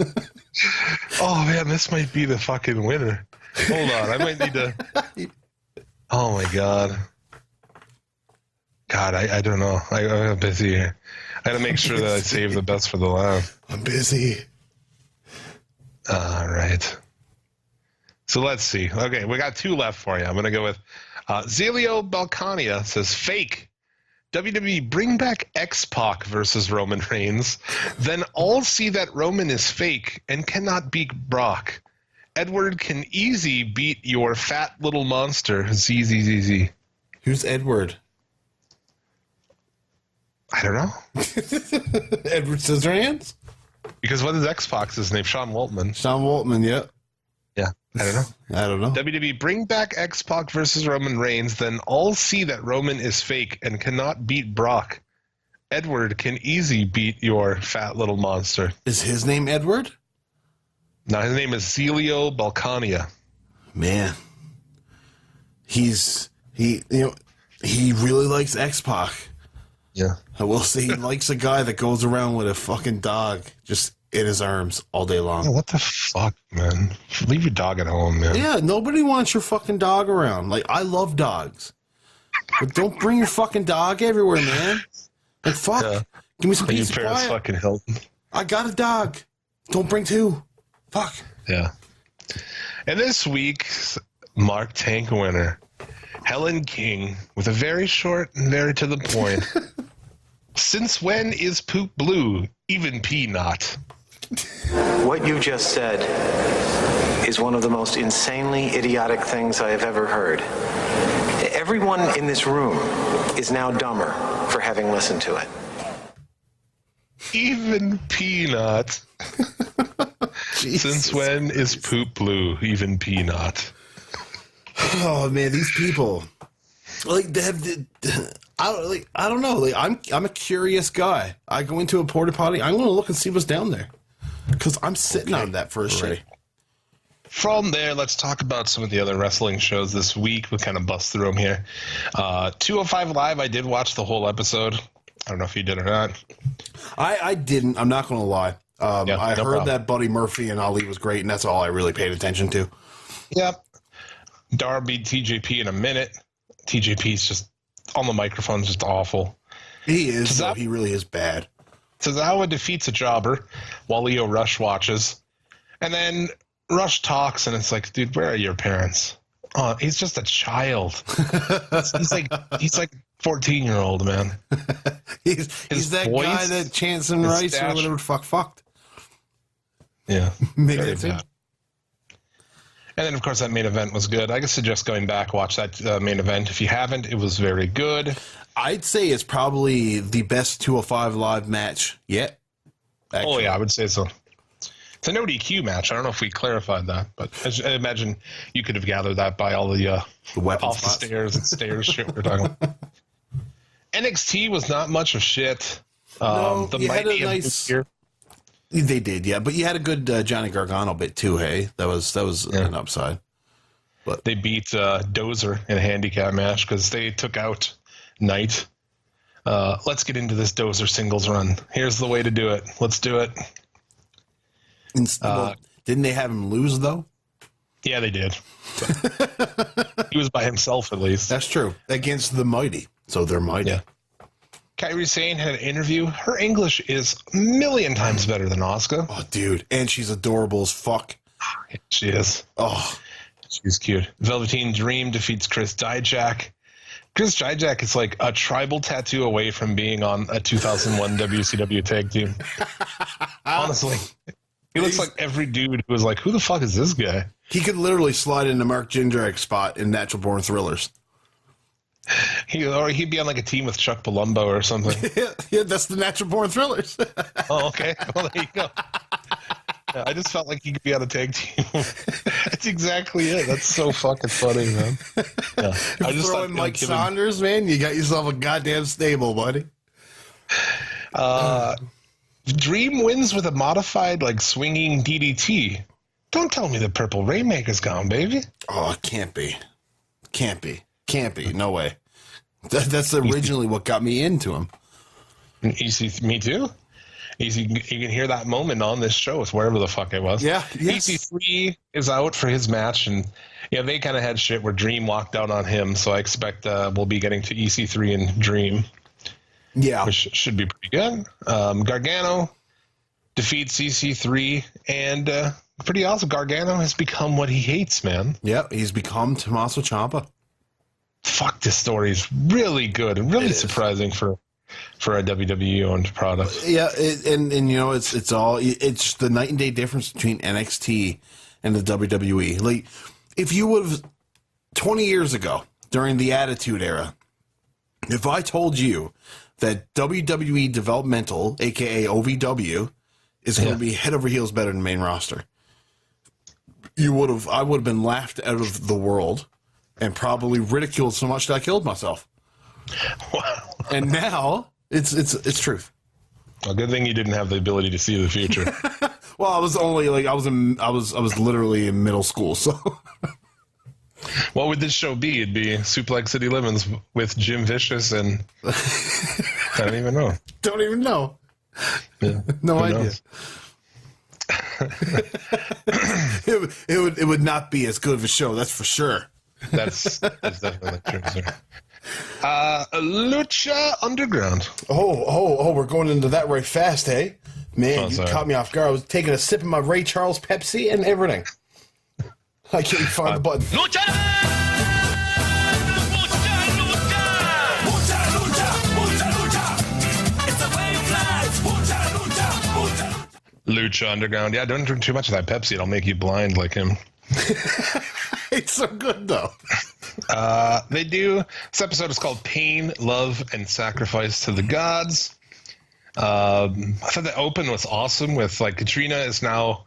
Oh, man, this might be the fucking winner. Hold on. I might need to... Oh, my God. God, I don't know. I'm busy here. I got to make sure that I save the best for the last. I'm busy. All right. So let's see. Okay, we got 2 left for you. I'm going to go with Zelio Balkania says, fake. WWE bring back X-Pac versus Roman Reigns. Then all see that Roman is fake and cannot beat Brock. Edward can easy beat your fat little monster, ZZZZ. Who's Edward? I don't know. Edward Scissorhands? Because what is X-Pac's name? Sean Waltman. Sean Waltman, yep. Yeah, I don't know. I don't know. WWE bring back X-Pac versus Roman Reigns, then all see that Roman is fake and cannot beat Brock. Edward can easy beat your fat little monster. Is his name Edward? No, his name is Zelio Balkania. Man. He really likes X-Pac. Yeah. I will say he likes a guy that goes around with a fucking dog just in his arms all day long. Oh, what the fuck, man? Leave your dog at home, man. Yeah, nobody wants your fucking dog around. Like, I love dogs. But don't bring your fucking dog everywhere, man. Like, fuck. Yeah. Give me some Are peace you and Paris quiet. fucking Hilton? I got a dog. Don't bring 2. Fuck. Yeah. And this week's Mark Tank winner, Helen King, with a very short and very to the point. Since when is poop blue? Even pee not. What you just said is one of the most insanely idiotic things I have ever heard. Everyone in this room is now dumber for having listened to it. Even pee not. Since when is poop blue? Even pee not. Oh man, these people, like, they have. I don't know. Like, I'm a curious guy. I go into a porta potty. I'm going to look and see what's down there because I'm sitting on that for a shit. From there, let's talk about some of the other wrestling shows this week. We'll kind of bust through them here. 205 Live, I did watch the whole episode. I don't know if you did or not. I didn't. I'm not going to lie. I heard problem. that Buddy Murphy and Ali was great, and that's all I really paid attention to. Yep. Dar beat TJP in a minute. TJP's just on the microphone, just awful. He is. He really is bad. Tozawa defeats a jobber while Leo Rush watches. And then Rush talks, and it's like, dude, where are your parents? Oh, he's just a child. he's like 14-year-old, man. he's that guy that Chance and Rice or whatever fucked. Yeah. Very bad. And then, of course, that main event was good. I suggest going back, watch that main event. If you haven't, it was very good. I'd say it's probably the best 205 Live match yet. Actually. Oh, yeah, I would say so. It's a no DQ match. I don't know if we clarified that, but I imagine you could have gathered that by all the weapon off spots. the stairs and stairs shit we're talking about. NXT was not much of shit. No, the you had Mighty a of nice... New Year. They did, yeah. But you had a good Johnny Gargano bit too, hey? That was an upside. But they beat Dozer in a handicap match because they took out Knight. Let's get into this Dozer singles run. Here's the way to do it. Let's do it. Didn't they have him lose, though? Yeah, they did. He was by himself, at least. That's true. Against the mighty. So they're mighty. Yeah. Kairi Sane had an interview. Her English is a million times better than Asuka. Oh, dude. And she's adorable as fuck. She is. Oh. She's cute. Velveteen Dream defeats Chris Dijak. Chris Dijak is like a tribal tattoo away from being on a 2001 WCW tag team. Honestly. He looks like every dude who was like, who the fuck is this guy? He could literally slide into Mark Jindrak's spot in Natural Born Thrillers. Or he'd be on like a team with Chuck Palumbo or something. Yeah, that's the Natural Born Thrillers. Oh, okay. Well, there you go. Yeah, I just felt like he could be on a tag team. That's exactly it. That's so fucking funny, man. Yeah. I just throw in Mike Saunders, man. You got yourself a goddamn stable, buddy. Dream wins with a modified, like, swinging DDT. Don't tell me the Purple Rainmaker's gone, baby. Oh, it can't be. Can't be. Can't be. No way. That's originally what got me into him. Me too. You can hear that moment on this show with wherever the fuck it was. Yeah. Yes. EC3 is out for his match, and yeah, they kind of had shit where Dream walked out on him, so I expect we'll be getting to EC3 and Dream. Yeah. Which should be pretty good. Gargano defeats EC3, and pretty awesome. Gargano has become what he hates, man. Yeah, he's become Tommaso Ciampa. Fuck, this story is really good and really surprising for a WWE owned product. Yeah, and you know it's the night and day difference between NXT and the WWE. Like, if you would have 20 years ago during the Attitude Era, if I told you that WWE Developmental, aka OVW, is going to be head over heels better than main roster, I would have been laughed out of the world and probably ridiculed so much that I killed myself. Wow. And now it's truth. A good thing you didn't have the ability to see the future. Well, I was only like I was literally in middle school, so. What would this show be? It'd be Suplex City Lemons with Jim Vicious and I don't even know. Don't even know. Yeah. No Who idea. knows? it would not be as good of a show, that's for sure. That's definitely true, sir. Lucha Underground. Oh, we're going into that right fast, hey? Man, you sorry. caught me off guard. I was taking a sip of my Ray Charles Pepsi and everything. I can't find the button. Lucha! Lucha Underground. Yeah, don't drink too much of that Pepsi. It'll make you blind like him. It's so good, though. They do. This episode is called Pain, Love, and Sacrifice to the Gods. I thought the open was awesome with, like, Katrina is now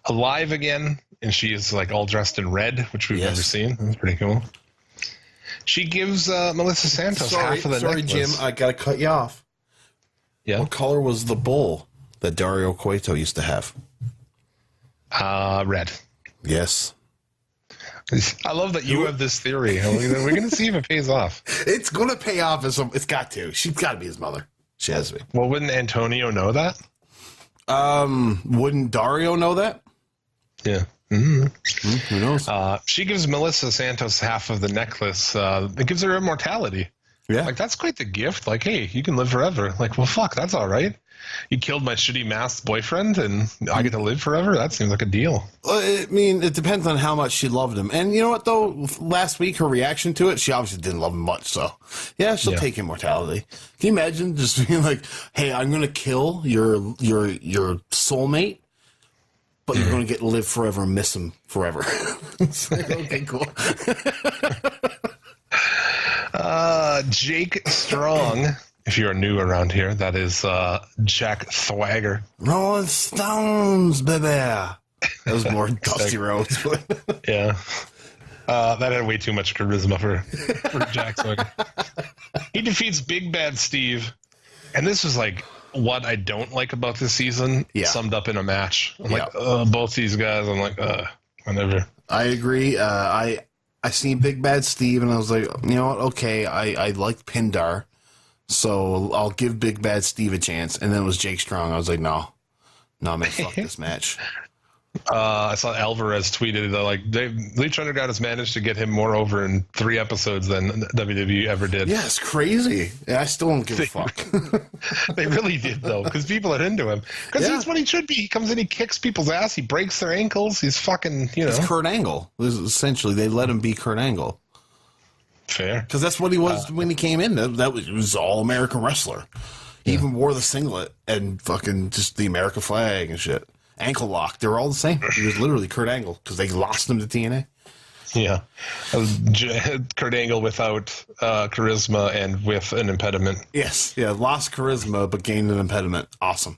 alive again, and she is, like, all dressed in red, which we've never seen. That's pretty cool. She gives Melissa Santos half of the necklace. Jim, I got to cut you off. Yeah. What color was the bowl that Dario Cueto used to have? Red. Yes. I love that you have this theory. We're going to see if it pays off. It's going to pay off. It's got to. She's got to be his mother. She has to be. Well, wouldn't Antonio know that? Wouldn't Dario know that? Yeah. Mm-hmm. Who knows? She gives Melissa Santos half of the necklace. It gives her immortality. Yeah. Like, that's quite the gift. Like, hey, you can live forever. Like, well, fuck, that's all right. You killed my shitty masked boyfriend, and I get to live forever? That seems like a deal. I mean, it depends on how much she loved him. And you know what, though? Last week, her reaction to it, she obviously didn't love him much. So, yeah, she'll take immortality. Can you imagine just being like, hey, I'm going to kill your soulmate, but you're going to get to live forever and miss him forever. It's like, okay, cool. Jake Strong, if you're new around here, that is Jack Swagger. Rolling Stones, baby. That was more Dusty Rhodes. Yeah. That had way too much charisma for Jack Swagger. He defeats Big Bad Steve, and this was like what I don't like about this season summed up in a match. I'm like, both these guys. I'm like, whatever. I agree. I seen Big Bad Steve, and I was like, you know what? Okay, I like Pindar, so I'll give Big Bad Steve a chance. And then it was Jake Strong. I was like, no, man, fuck this match. I saw Alvarez tweeted that like Lucha Underground has managed to get him more over in 3 episodes than WWE ever did. Yeah, it's crazy. Yeah, I still don't give a fuck. They really did though, because people are into him. Because he's what he should be. He comes in, he kicks people's ass, he breaks their ankles. He's fucking, It's Kurt Angle. Essentially, they let him be Kurt Angle. Fair, because that's what he was when he came in. He was all American wrestler. He even wore the singlet and fucking just the American flag and shit. Ankle lock. They were all the same. He was literally Kurt Angle because they lost him to TNA. Yeah. Kurt Angle without charisma and with an impediment. Yes. Yeah. Lost charisma but gained an impediment. Awesome.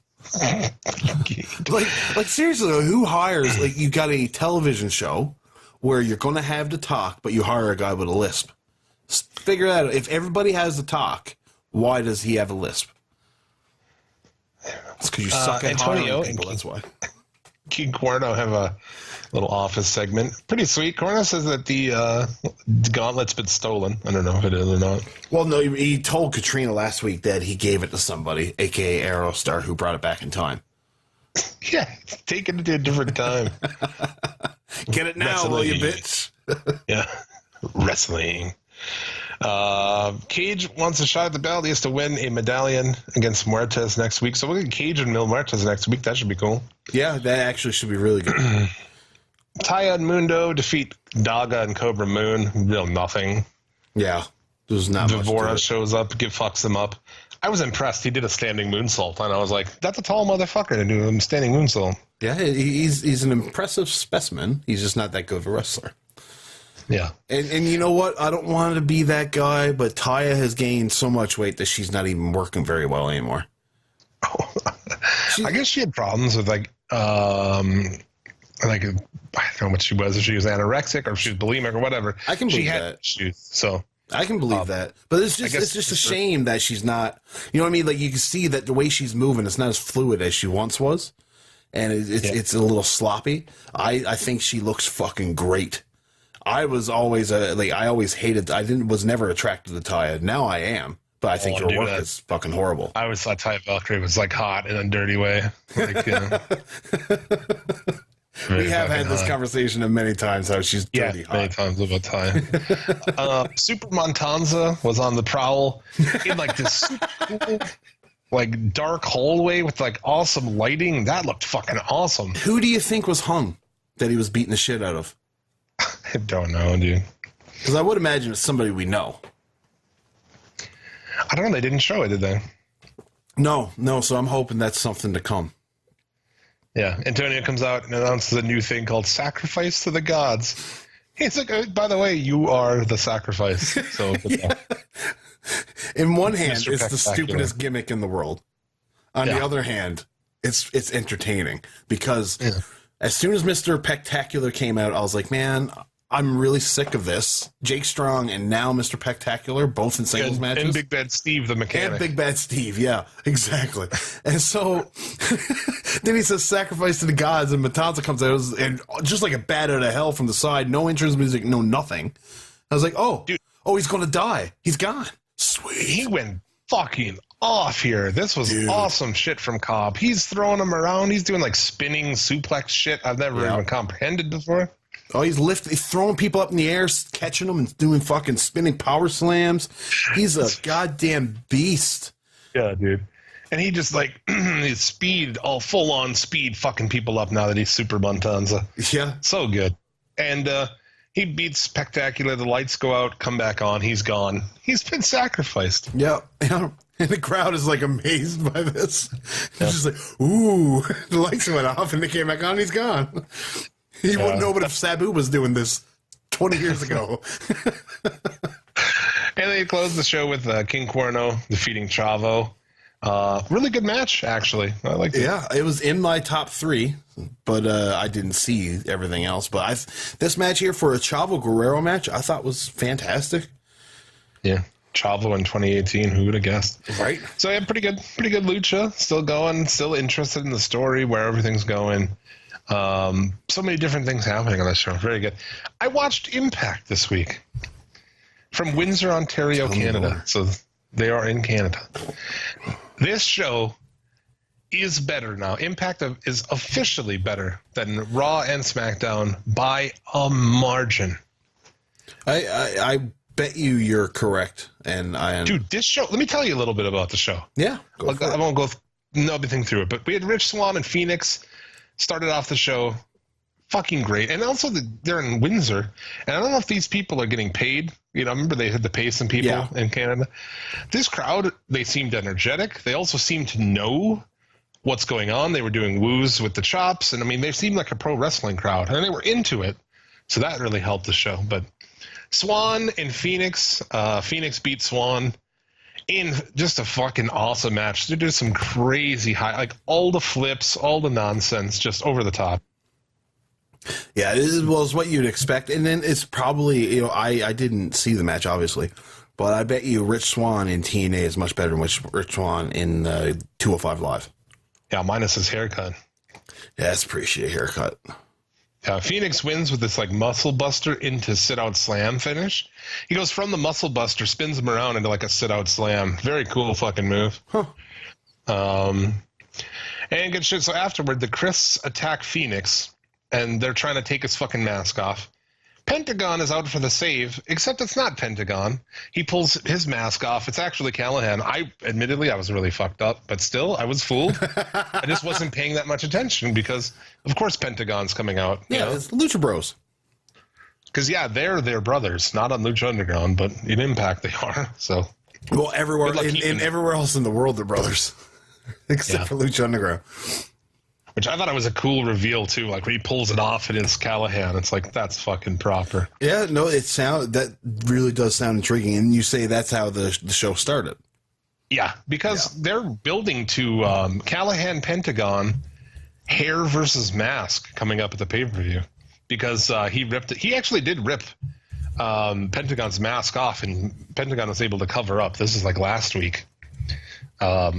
like seriously, who hires, like, you got a television show where you're going to have to talk, but you hire a guy with a lisp. Figure that out. If everybody has the talk, why does he have a lisp? It's because you suck at Antonio hiring people, that's why. King Cuerno have a little office segment. Pretty sweet. Cuerno says that the gauntlet's been stolen. I don't know if it is or not. Well, no, he told Katrina last week that he gave it to somebody, a.k.a. Aerostar, who brought it back in time. Yeah, take it to a different time. Get it now, will you, bitch? Yeah, wrestling. Cage wants a shot at the belt. He has to win a medallion against Muertes next week. So we'll get Cage and Mil Muertes next week. That should be cool. Yeah, that actually should be really good. Taya and Mundo defeat Daga and Cobra Moon. Real nothing. Yeah, there's not much. Vivora shows up, fucks him up. I was impressed. He did a standing moonsault, and I was like, that's a tall motherfucker to do a standing moonsault. Yeah, he's an impressive specimen. He's just not that good of a wrestler. Yeah. And you know what? I don't want to be that guy, but Taya has gained so much weight that she's not even working very well anymore. I guess she had problems with I don't know what she was, if she was anorexic or if she was bulimic or whatever. I can believe she had that. issues, so I can believe that. But it's just a shame that she's not, you know what I mean? Like, you can see that the way she's moving, it's not as fluid as she once was. And it's a little sloppy. I think she looks fucking great. I was always I always hated. Was never attracted to Taya. Now I am, but I think her work is fucking horrible. I always thought Taya Valkyrie was like hot in a dirty way. Like, we have had this conversation many times how she's dirty hot. Many times about Taya. Super Montanza was on the prowl in like this super cool, like dark hallway with like awesome lighting. That looked fucking awesome. Who do you think was hung that he was beating the shit out of? I don't know, dude. Because I would imagine it's somebody we know. I don't know. They didn't show it, did they? No. So I'm hoping that's something to come. Yeah. Antonio comes out and announces a new thing called Sacrifice to the Gods. He's like, by the way, you are the sacrifice. So, in one hand, it's the stupidest gimmick in the world. On the other hand, it's entertaining because. Yeah. As soon as Mr. Pectacular came out, I was like, man, I'm really sick of this. Jake Strong and now Mr. Pectacular, both in singles matches. And Big Bad Steve, the mechanic. And Big Bad Steve, yeah, exactly. And so then he says sacrifice to the gods, and Matanza comes out, and just like a bat out of hell from the side, no entrance music, no nothing. I was like, dude, he's going to die. He's gone. Sweet. He went fucking off here. This was awesome shit from Cobb. He's throwing him around. He's doing like spinning suplex shit I've never even comprehended before. Oh, he's throwing people up in the air, catching them, and doing fucking spinning power slams. He's a goddamn beast. Yeah, dude. And he just like his speed, all full on speed, fucking people up now that he's Super Montanza. Yeah, so good. And he beats Spectacular. The lights go out, come back on. He's gone. He's been sacrificed. Yeah. And the crowd is like amazed by this. It's just like, ooh, the lights went off and they came back on. He's gone. He wouldn't know, but if Sabu was doing this 20 years ago. And they closed the show with King Cuerno defeating Chavo. Really good match, actually. I liked it. Yeah, it was in my top 3, but I didn't see everything else. But this match here for a Chavo Guerrero match, I thought was fantastic. Yeah. Chavo in 2018. Who would have guessed? Right. So yeah, pretty good lucha. Still going. Still interested in the story, where everything's going. So many different things happening on this show. Very good. I watched Impact this week from Windsor, Ontario, Canada. So they are in Canada. This show is better now. Impact is officially better than Raw and SmackDown by a margin. I bet you're correct, and Dude, this show. Let me tell you a little bit about the show. Yeah, I won't go everything through it, but we had Rich Swann and Phoenix started off the show, fucking great, and also they're in Windsor, and I don't know if these people are getting paid. You know, I remember they had to pay some people in Canada. This crowd, they seemed energetic. They also seemed to know what's going on. They were doing woos with the chops, and I mean, they seemed like a pro wrestling crowd, and they were into it, so that really helped the show. But Swan and Phoenix, Phoenix beat Swan in just a fucking awesome match. They did some crazy high, like all the flips, all the nonsense, just over the top. Yeah, it was what you'd expect, and then it's probably, you know, I didn't see the match obviously, but I bet you Rich Swann in TNA is much better than Rich Swann in 205 Live. Yeah, minus his haircut. Yeah, that's a pretty shitty haircut. Phoenix wins with this like muscle buster into sit out slam finish. He goes from the muscle buster, spins him around into like a sit out slam. Very cool fucking move. And good shit. So afterward, the Chris attack Phoenix, and they're trying to take his fucking mask off. Pentagon is out for the save, except it's not Pentagon. He pulls his mask off. It's actually Callahan. Admittedly, I was really fucked up, but still, I was fooled. I just wasn't paying that much attention because, of course, Pentagon's coming out. Yeah, it's Lucha Bros. Because, yeah, they're their brothers, not on Lucha Underground, but in Impact they are. So, well, everywhere in everywhere else in the world, they're brothers, except for Lucha Underground. Which I thought it was a cool reveal too, like when he pulls it off and it's Callahan. It's like, that's fucking proper. Yeah, no, that really does sound intriguing, and you say that's how the show started. Yeah, because they're building to Callahan Pentagon hair versus mask coming up at the pay-per-view, because he actually did rip Pentagon's mask off, and Pentagon was able to cover up. This is like last week.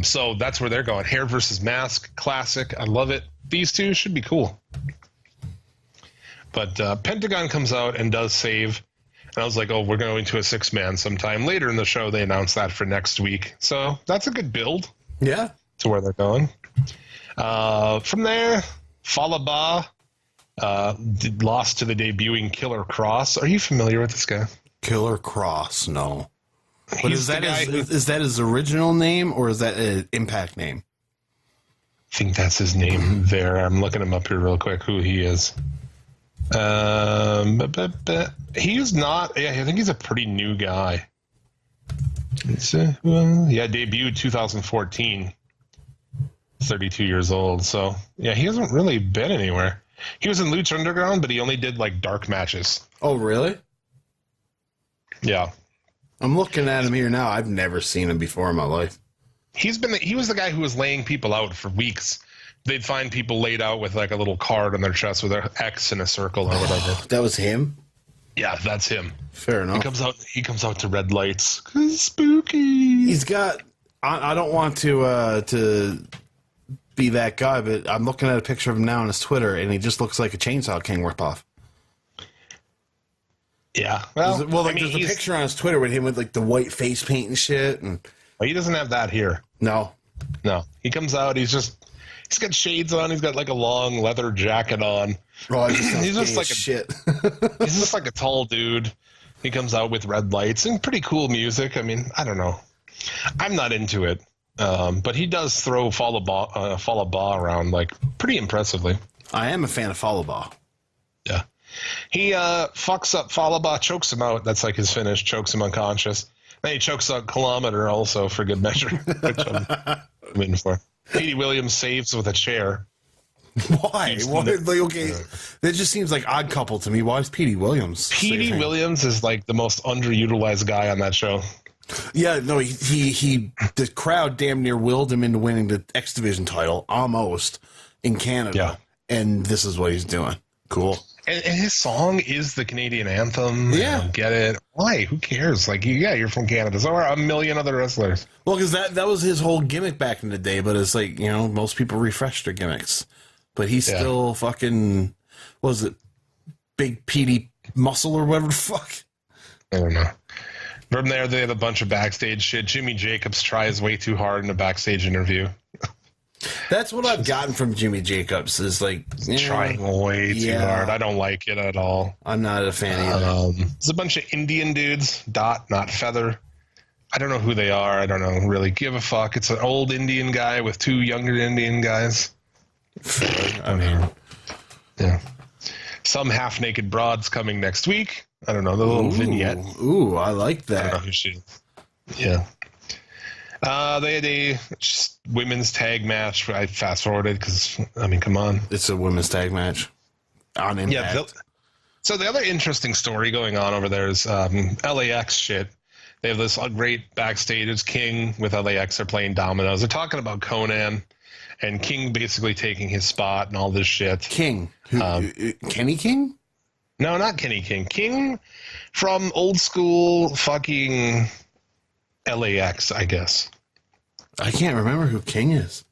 So that's where they're going. Hair versus mask, classic. I love it. These two should be cool. But Pentagon comes out and does save. And I was like, oh, we're going to a 6-man sometime. Later in the show, they announced that for next week. So that's a good build. Yeah. To where they're going. From there, Falaba lost to the debuting Killer Cross. Are you familiar with this guy? Killer Cross, no. But He's is that his original name, or is that an Impact name? I think that's his name there. I'm looking him up here real quick, who he is. He is not... Yeah, I think he's a pretty new guy. Debuted 2014. 32 years old. So, yeah, he hasn't really been anywhere. He was in Lucha Underground, but he only did, like, dark matches. Oh, really? Yeah. I'm looking at him here now. I've never seen him before in my life. He was the guy who was laying people out for weeks. They'd find people laid out with like a little card on their chest with an X in a circle or whatever. That was him? Yeah, that's him. Fair enough. He comes out to red lights. Spooky. He's got... I don't want to be that guy, but I'm looking at a picture of him now on his Twitter, and he just looks like a Chainsaw King ripoff. Yeah. There's a picture on his Twitter with him with like the white face paint and shit. And he doesn't have that here. No. He comes out. He's got shades on. He's got like a long leather jacket on. Oh, he's just like shit. He's just like a tall dude. He comes out with red lights and pretty cool music. I mean, I don't know. I'm not into it, but he does throw Falaba around like pretty impressively. I am a fan of Falaba. Yeah. He fucks up Falaba, chokes him out. That's like his finish, chokes him unconscious. Then he chokes out Kilometer also for good measure, which I'm waiting for. Petey Williams saves with a chair. Why? That just seems like odd couple to me. Why is Petey Williams? Petey Williams is like the most underutilized guy on that show. Yeah, no, he the crowd damn near willed him into winning the X Division title almost in Canada. Yeah. And this is what he's doing. Cool. And his song is the Canadian anthem. Yeah. I don't get it. Why? Who cares? Like, yeah, you're from Canada. So are a million other wrestlers. Well, because that was his whole gimmick back in the day, but it's like, you know, most people refresh their gimmicks. But he's still fucking, what was it, Big Petey Muscle or whatever the fuck? I don't know. From there, they had a bunch of backstage shit. Jimmy Jacobs tries way too hard in a backstage interview. That's what I've gotten from Jimmy Jacobs is like Trying way too hard. I don't like it at all. I'm not a fan either. There's a bunch of Indian dudes. Dot, not Feather. I don't know who they are. I don't know really give a fuck. It's an old Indian guy with two younger Indian guys. I mean, yeah. Some half-naked broads coming next week. I don't know, the little vignette. Ooh, I like that. I don't know who she is. Yeah. They had a women's tag match. I fast-forwarded because, I mean, come on. It's a women's tag match on Impact. Yeah. So the other interesting story going on over there is LAX shit. They have this great backstage. It's King with LAX. They're playing dominoes. They're talking about Conan and King basically taking his spot and all this shit. King. Kenny King? No, not Kenny King. King from old school fucking LAX, I guess. I can't remember who King is.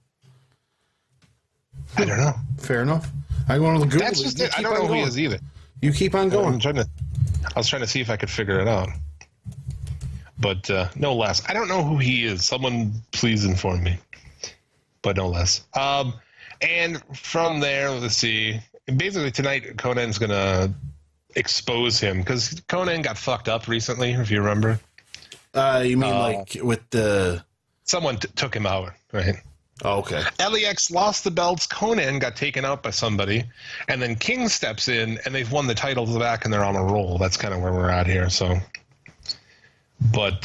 I don't know. Fair enough. I want to Google. That's just it. I don't know who he is either. You keep on going. I was trying to see if I could figure it out. But no less. I don't know who he is. Someone please inform me. But no less. And from there, let's see. Basically, tonight, Conan's going to expose him because Conan got fucked up recently, if you remember. You mean like with the... Someone took him out, right? Oh, okay. LAX lost the belts. Conan got taken out by somebody. And then King steps in, and they've won the titles back, and they're on a roll. That's kind of where we're at here, so... But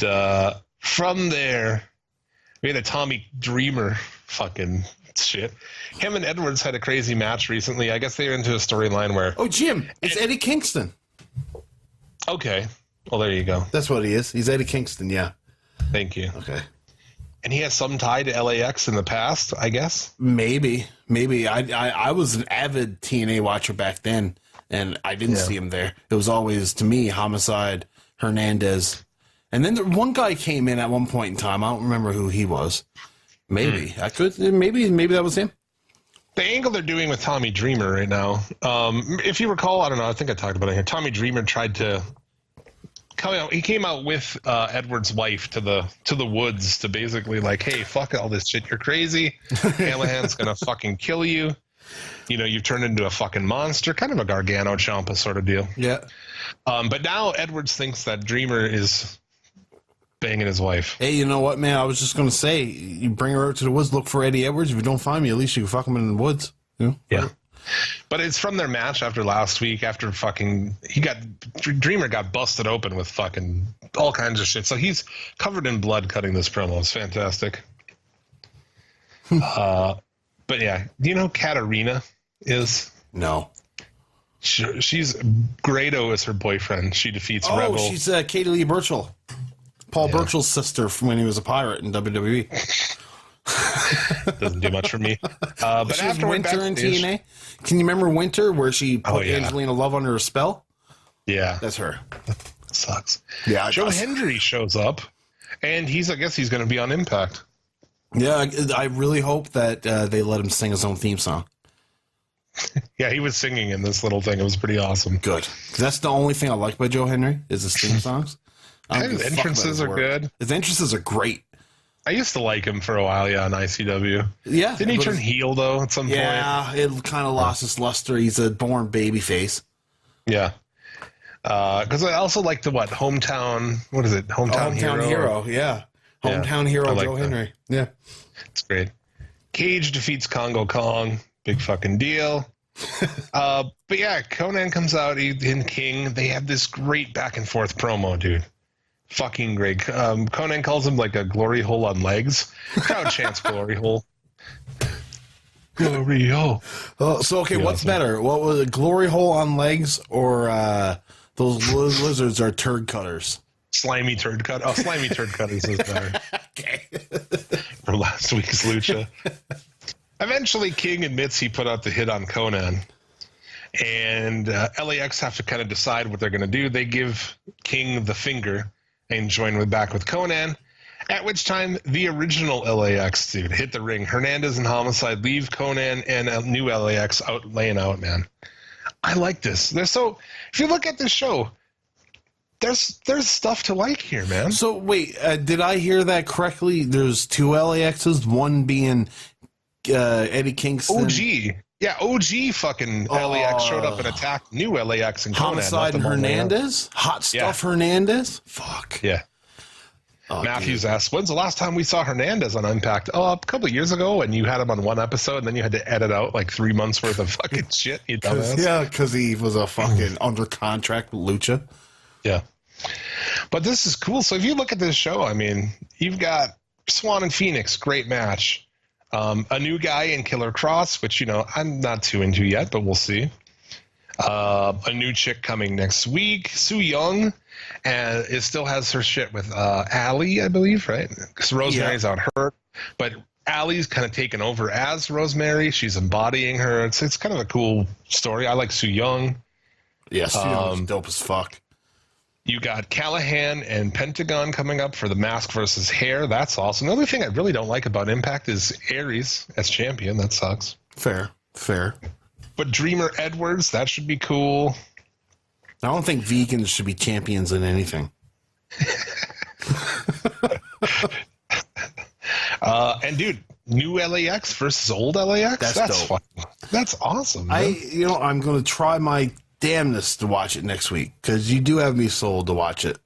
from there, we had a Tommy Dreamer fucking shit. Him and Edwards had a crazy match recently. I guess they were into a storyline where... Oh, Jim, it's Eddie Kingston. Okay. Well, there you go. That's what he is. He's Eddie Kingston, yeah. Thank you. Okay. And he has some tie to LAX in the past, I guess? Maybe. I was an avid TNA watcher back then, and I didn't see him there. It was always, to me, Homicide, Hernandez... And then one guy came in at one point in time. I don't remember who he was. Maybe maybe that was him. The angle they're doing with Tommy Dreamer right now, if you recall, I don't know, I think I talked about it here. Tommy Dreamer tried to come out. He came out with Edward's wife to the woods to basically like, hey, fuck all this shit. You're crazy. Callahan's gonna fucking kill you. You know, you've turned into a fucking monster, kind of a Gargano Ciampa sort of deal. Yeah. But now Edwards thinks that Dreamer is banging his wife. Hey, you know what, man? I was just going to say, you bring her out to the woods, look for Eddie Edwards. If you don't find me, at least you can fuck him in the woods. You know? Yeah. But it's from their match after last week, after fucking... Dreamer got busted open with fucking all kinds of shit. So he's covered in blood cutting this promo. It's fantastic. But yeah, do you know who Katarina is? No. She's... Grado is her boyfriend. She defeats Rebel. Oh, she's Katie Lee Burchill. Paul Burchill's sister from when he was a pirate in WWE. Doesn't do much for me. But she was after Winter in TNA. Can you remember Winter where she put yeah. Angelina Love under a spell? Yeah. That's her. Sucks. Yeah. Joe Hendry shows up, and I guess he's going to be on Impact. Yeah, I really hope that they let him sing his own theme song. Yeah, he was singing in this little thing. It was pretty awesome. Good. That's the only thing I like by Joe Hendry is his theme songs. His entrances are good. His entrances are great. I used to like him for a while, on ICW. Yeah. Didn't he turn heel, though, at some point? Yeah, it kind of lost its luster. He's a born babyface. Yeah. Because I also like the, Hometown... What is it? Hometown Hero, yeah. Hometown Hero like Joe that. Hendry. Yeah. It's great. Cage defeats Congo Kong. Big fucking deal. But yeah, Conan comes out in King. They have this great back and forth promo, dude. Fucking great. Conan calls him like a glory hole on legs. Crowd chants glory hole. Glory hole. Oh, so okay, what's better? What was it, glory hole on legs or those lizards are turd cutters? Slimy turd cut. Oh, slimy turd cutters is better. Okay. From last week's Lucha. Eventually, King admits he put out the hit on Conan. And LAX have to kind of decide what they're going to do. They give King the finger and join back with Conan, at which time the original LAX dude hit the ring. Hernandez and Homicide leave Conan and a new LAX out laying out, man. I like this. If you look at this show, there's stuff to like here, man. So wait, did I hear that correctly? There's two LAXs, one being Eddie Kingston. OG. Yeah, OG fucking LAX showed up and attacked new LAX and Conan. Homicide and Hernandez? Hot Stuff Hernandez? Fuck. Yeah. Oh, Matthews asked, when's the last time we saw Hernandez on Impact? Oh, a couple of years ago, and you had him on one episode, and then you had to edit out like 3 months worth of fucking shit, you dumbass. Yeah, because he was a fucking under contract Lucha. Yeah. But this is cool. So if you look at this show, I mean, you've got Swan and Phoenix, great match. A new guy in Killer Cross, which, I'm not too into yet, but we'll see. A new chick coming next week, Su Young, and it still has her shit with Allie, I believe, right? Because Rosemary's out hurt, but Allie's kind of taken over as Rosemary. She's embodying her. It's kind of a cool story. I like Su Young. Yeah, Su Young's dope as fuck. You got Callahan and Pentagon coming up for the mask versus hair. That's awesome. The only thing I really don't like about Impact is Aries as champion. That sucks. Fair. But Dreamer Edwards, that should be cool. I don't think vegans should be champions in anything. And dude, new LAX versus old LAX. That's dope. Fun. That's awesome. Man. I'm going to try my damnness to watch it next week because you do have me sold to watch it.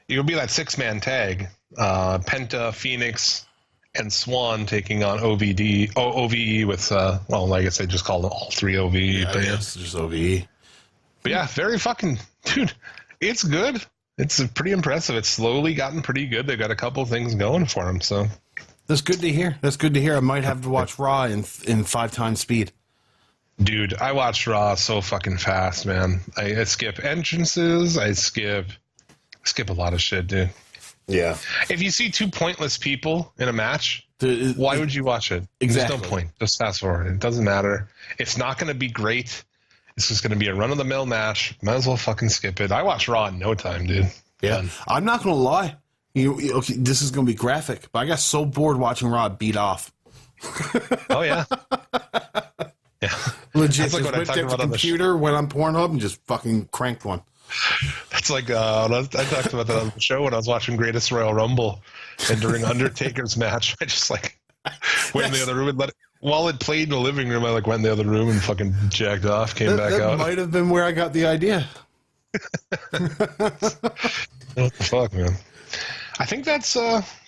It'll be that 6-man tag. Penta, Phoenix, and Swan taking on OVE with, well, I guess I just called them all three OVE. Yeah, but yes, just OVE. But yeah, very fucking, dude, it's good. It's pretty impressive. It's slowly gotten pretty good. They've got a couple things going for them, so. That's good to hear. I might have to watch Raw in 5 times speed. Dude, I watch Raw so fucking fast, man. I skip entrances. I skip a lot of shit, dude. Yeah. If you see two pointless people in a match, why would you watch it? Exactly. There's no point. Just fast forward. It doesn't matter. It's not going to be great. It's just going to be a run-of-the-mill match. Might as well fucking skip it. I watch Raw in no time, dude. Yeah. Done. I'm not going to lie. Okay, this is going to be graphic, but I got so bored watching Raw beat off. Oh, yeah. Yeah. Legit. That's like just what I went talked to the about on the computer, went on Pornhub, and just fucking cranked one. That's like I talked about that on the show when I was watching Greatest Royal Rumble, and during Undertaker's match, I just went in the other room and let it. While it played in the living room, I went in the other room and fucking jacked off, came back out. That might have been where I got the idea. What the fuck, man? I think that's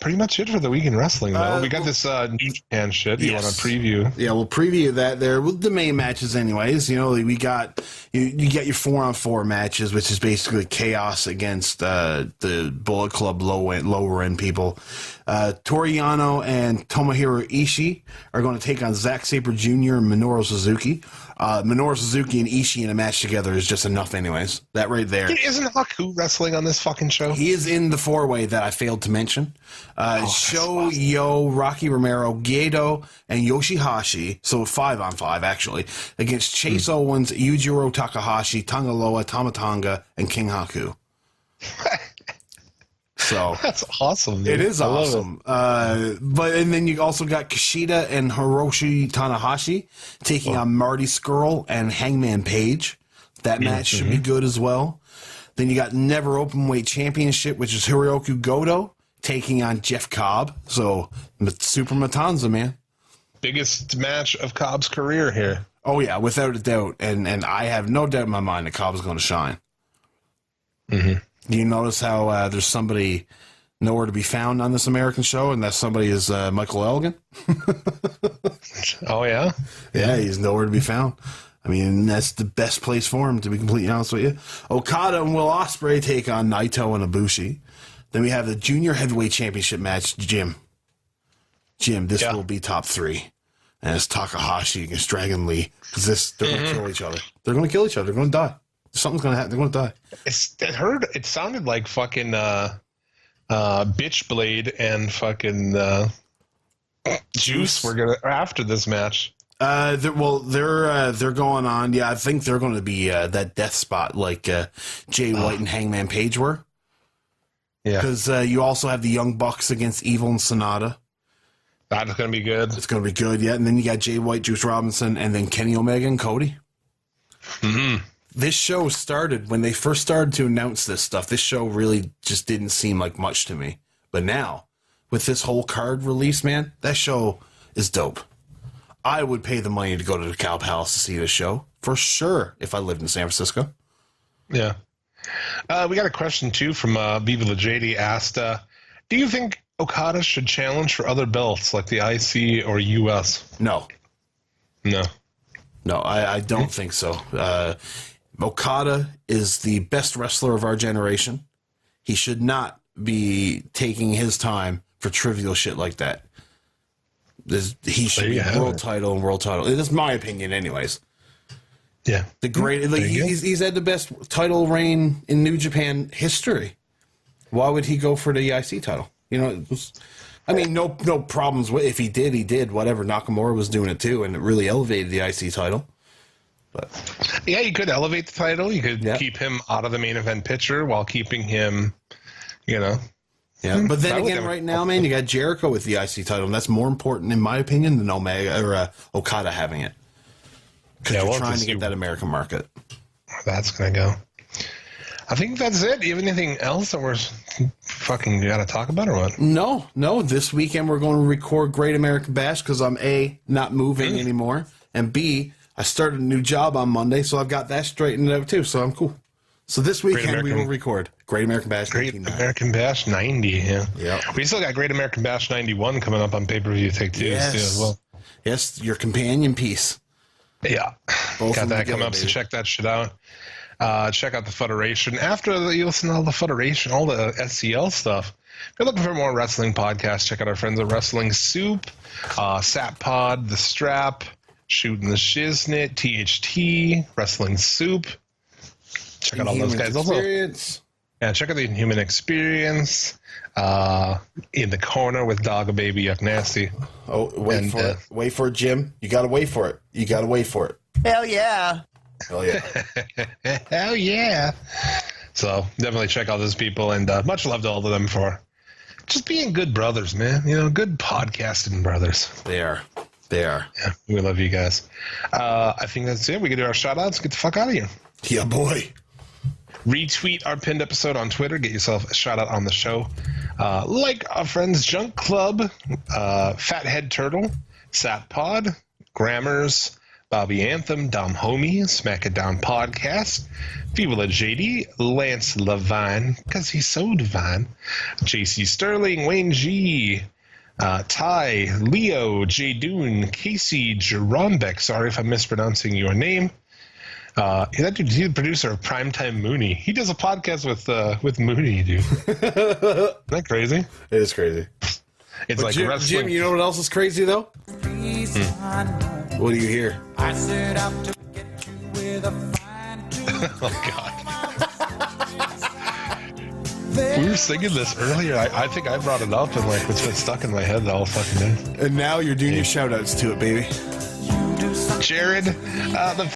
pretty much it for the week in wrestling, though. We got this New Japan shit. You want to preview? Yeah, we'll preview that there. Well, the main matches, anyways. We got you get your 4-on-4 matches, which is basically chaos against the Bullet Club lower end people. Toru Yano and Tomohiro Ishii are going to take on Zack Sabre Jr. and Minoru Suzuki. Minoru Suzuki and Ishii in a match together is just enough anyways. That right there. Dude, isn't Haku wrestling on this fucking show? He is in the 4-way that I failed to mention. Sho, awesome. Yo, Rocky Romero, Gedo, and Yoshihashi, so 5-on-5 actually, against Chase Owens, Yujiro Takahashi, Tangaloa, Tamatanga, and King Haku. So that's awesome. Dude. It is awesome. And then you also got Kushida and Hiroshi Tanahashi taking on Marty Scurll and Hangman Page. That match should be good as well. Then you got Never Openweight Championship, which is Hiroki Goto taking on Jeff Cobb. So Super Matanza, man. Biggest match of Cobb's career here. Oh yeah, without a doubt. And I have no doubt in my mind that Cobb is going to shine. Mm-hmm. Do you notice how there's somebody nowhere to be found on this American show, and that somebody is Michael Elgin? Oh, yeah? Yeah, he's nowhere to be found. I mean, that's the best place for him, to be completely honest with you. Okada and Will Ospreay take on Naito and Ibushi. Then we have the Junior Heavyweight Championship match, Jim, this will be top 3. And it's Takahashi against Dragon Lee. Because they're going to kill each other. They're going to kill each other. They're going to die. Something's going to happen. They're going to die. It sounded like fucking Bitchblade and fucking Juice were going to, after this match. They're going on. Yeah, I think they're going to be that death spot like Jay White and Hangman Page were. Yeah, because you also have the Young Bucks against Evil and Sonata. That's going to be good. It's going to be good, yeah. And then you got Jay White, Juice Robinson, and then Kenny Omega and Cody. Mm-hmm. This show started, when they first started to announce this stuff, this show really just didn't seem like much to me. But now, with this whole card release, man, that show is dope. I would pay the money to go to the Cow Palace to see this show, for sure, if I lived in San Francisco. Yeah. We got a question, too, from Viva the JD asked, do you think Okada should challenge for other belts like the IC or US? No. No, I don't think so. Okada is the best wrestler of our generation. He should not be taking his time for trivial shit like that. He should be world title and world title. It is my opinion, anyways. Yeah, the great. Like, he's had the best title reign in New Japan history. Why would he go for the IC title? You know, it was, I mean, no problems with if he did whatever. Nakamura was doing it too, and it really elevated the IC title. But yeah, you could elevate the title. You could keep him out of the main event picture while keeping him, you know. Yeah, but then again, right now, man, you got Jericho with the IC title, and that's more important, in my opinion, than Omega or Okada having it. Because you're trying to get that American market. That's gonna go. I think that's it. Do you have anything else that we're fucking got to talk about or what? No. This weekend we're going to record Great American Bash because I'm A, not moving anymore, and B, I started a new job on Monday, so I've got that straightened out too, so I'm cool. So this weekend we will record Great American Bash 90. Great American Bash 90, yeah. We still got Great American Bash 91 coming up on pay-per-view Take-Two as well. Yes, your companion piece. Yeah. Both got that coming up, so check that shit out. Check out the Federation. After you listen to all the Federation, all the SCL stuff, if you're looking for more wrestling podcasts, check out our friends at Wrestling Soup, Sap Pod, The Strap, Shooting the Shiznit, THT, Wrestling Soup. Check out all those guys. Experience. Yeah, check out the Inhuman Experience. In the Corner with Dog Baby Yuck Nasty. Oh, wait for it. Wait for it, Jim. You got to wait for it. Hell yeah. Hell yeah. Hell yeah. So definitely check out those people, and much love to all of them for just being good brothers, man. You know, good podcasting brothers. They are. Yeah, we love you guys. I think that's it. We can do our shout outs. Get the fuck out of here. Yeah, boy. Retweet our pinned episode on Twitter. Get yourself a shout out on the show. Like our friends Junk Club, Fathead Turtle, Sat Pod, Grammars, Bobby Anthem, Dom Homie, Smack It Down Podcast, Fibula JD, Lance Levine, because he's so divine, JC Sterling, Wayne G, Ty, Leo, J Dune, Casey Jerombeck, sorry if I'm mispronouncing your name. That dude, he's the producer of Primetime Mooney. He does a podcast with Mooney, dude. Isn't that crazy? It is crazy. It's like Jim, you know what else is crazy though? What do you hear? I set out to get you with a fine tooth. Oh God. We were singing this earlier. I think I brought it up, and like it's been stuck in my head the whole fucking day. And now you're doing your shout outs to it, baby. Jared, the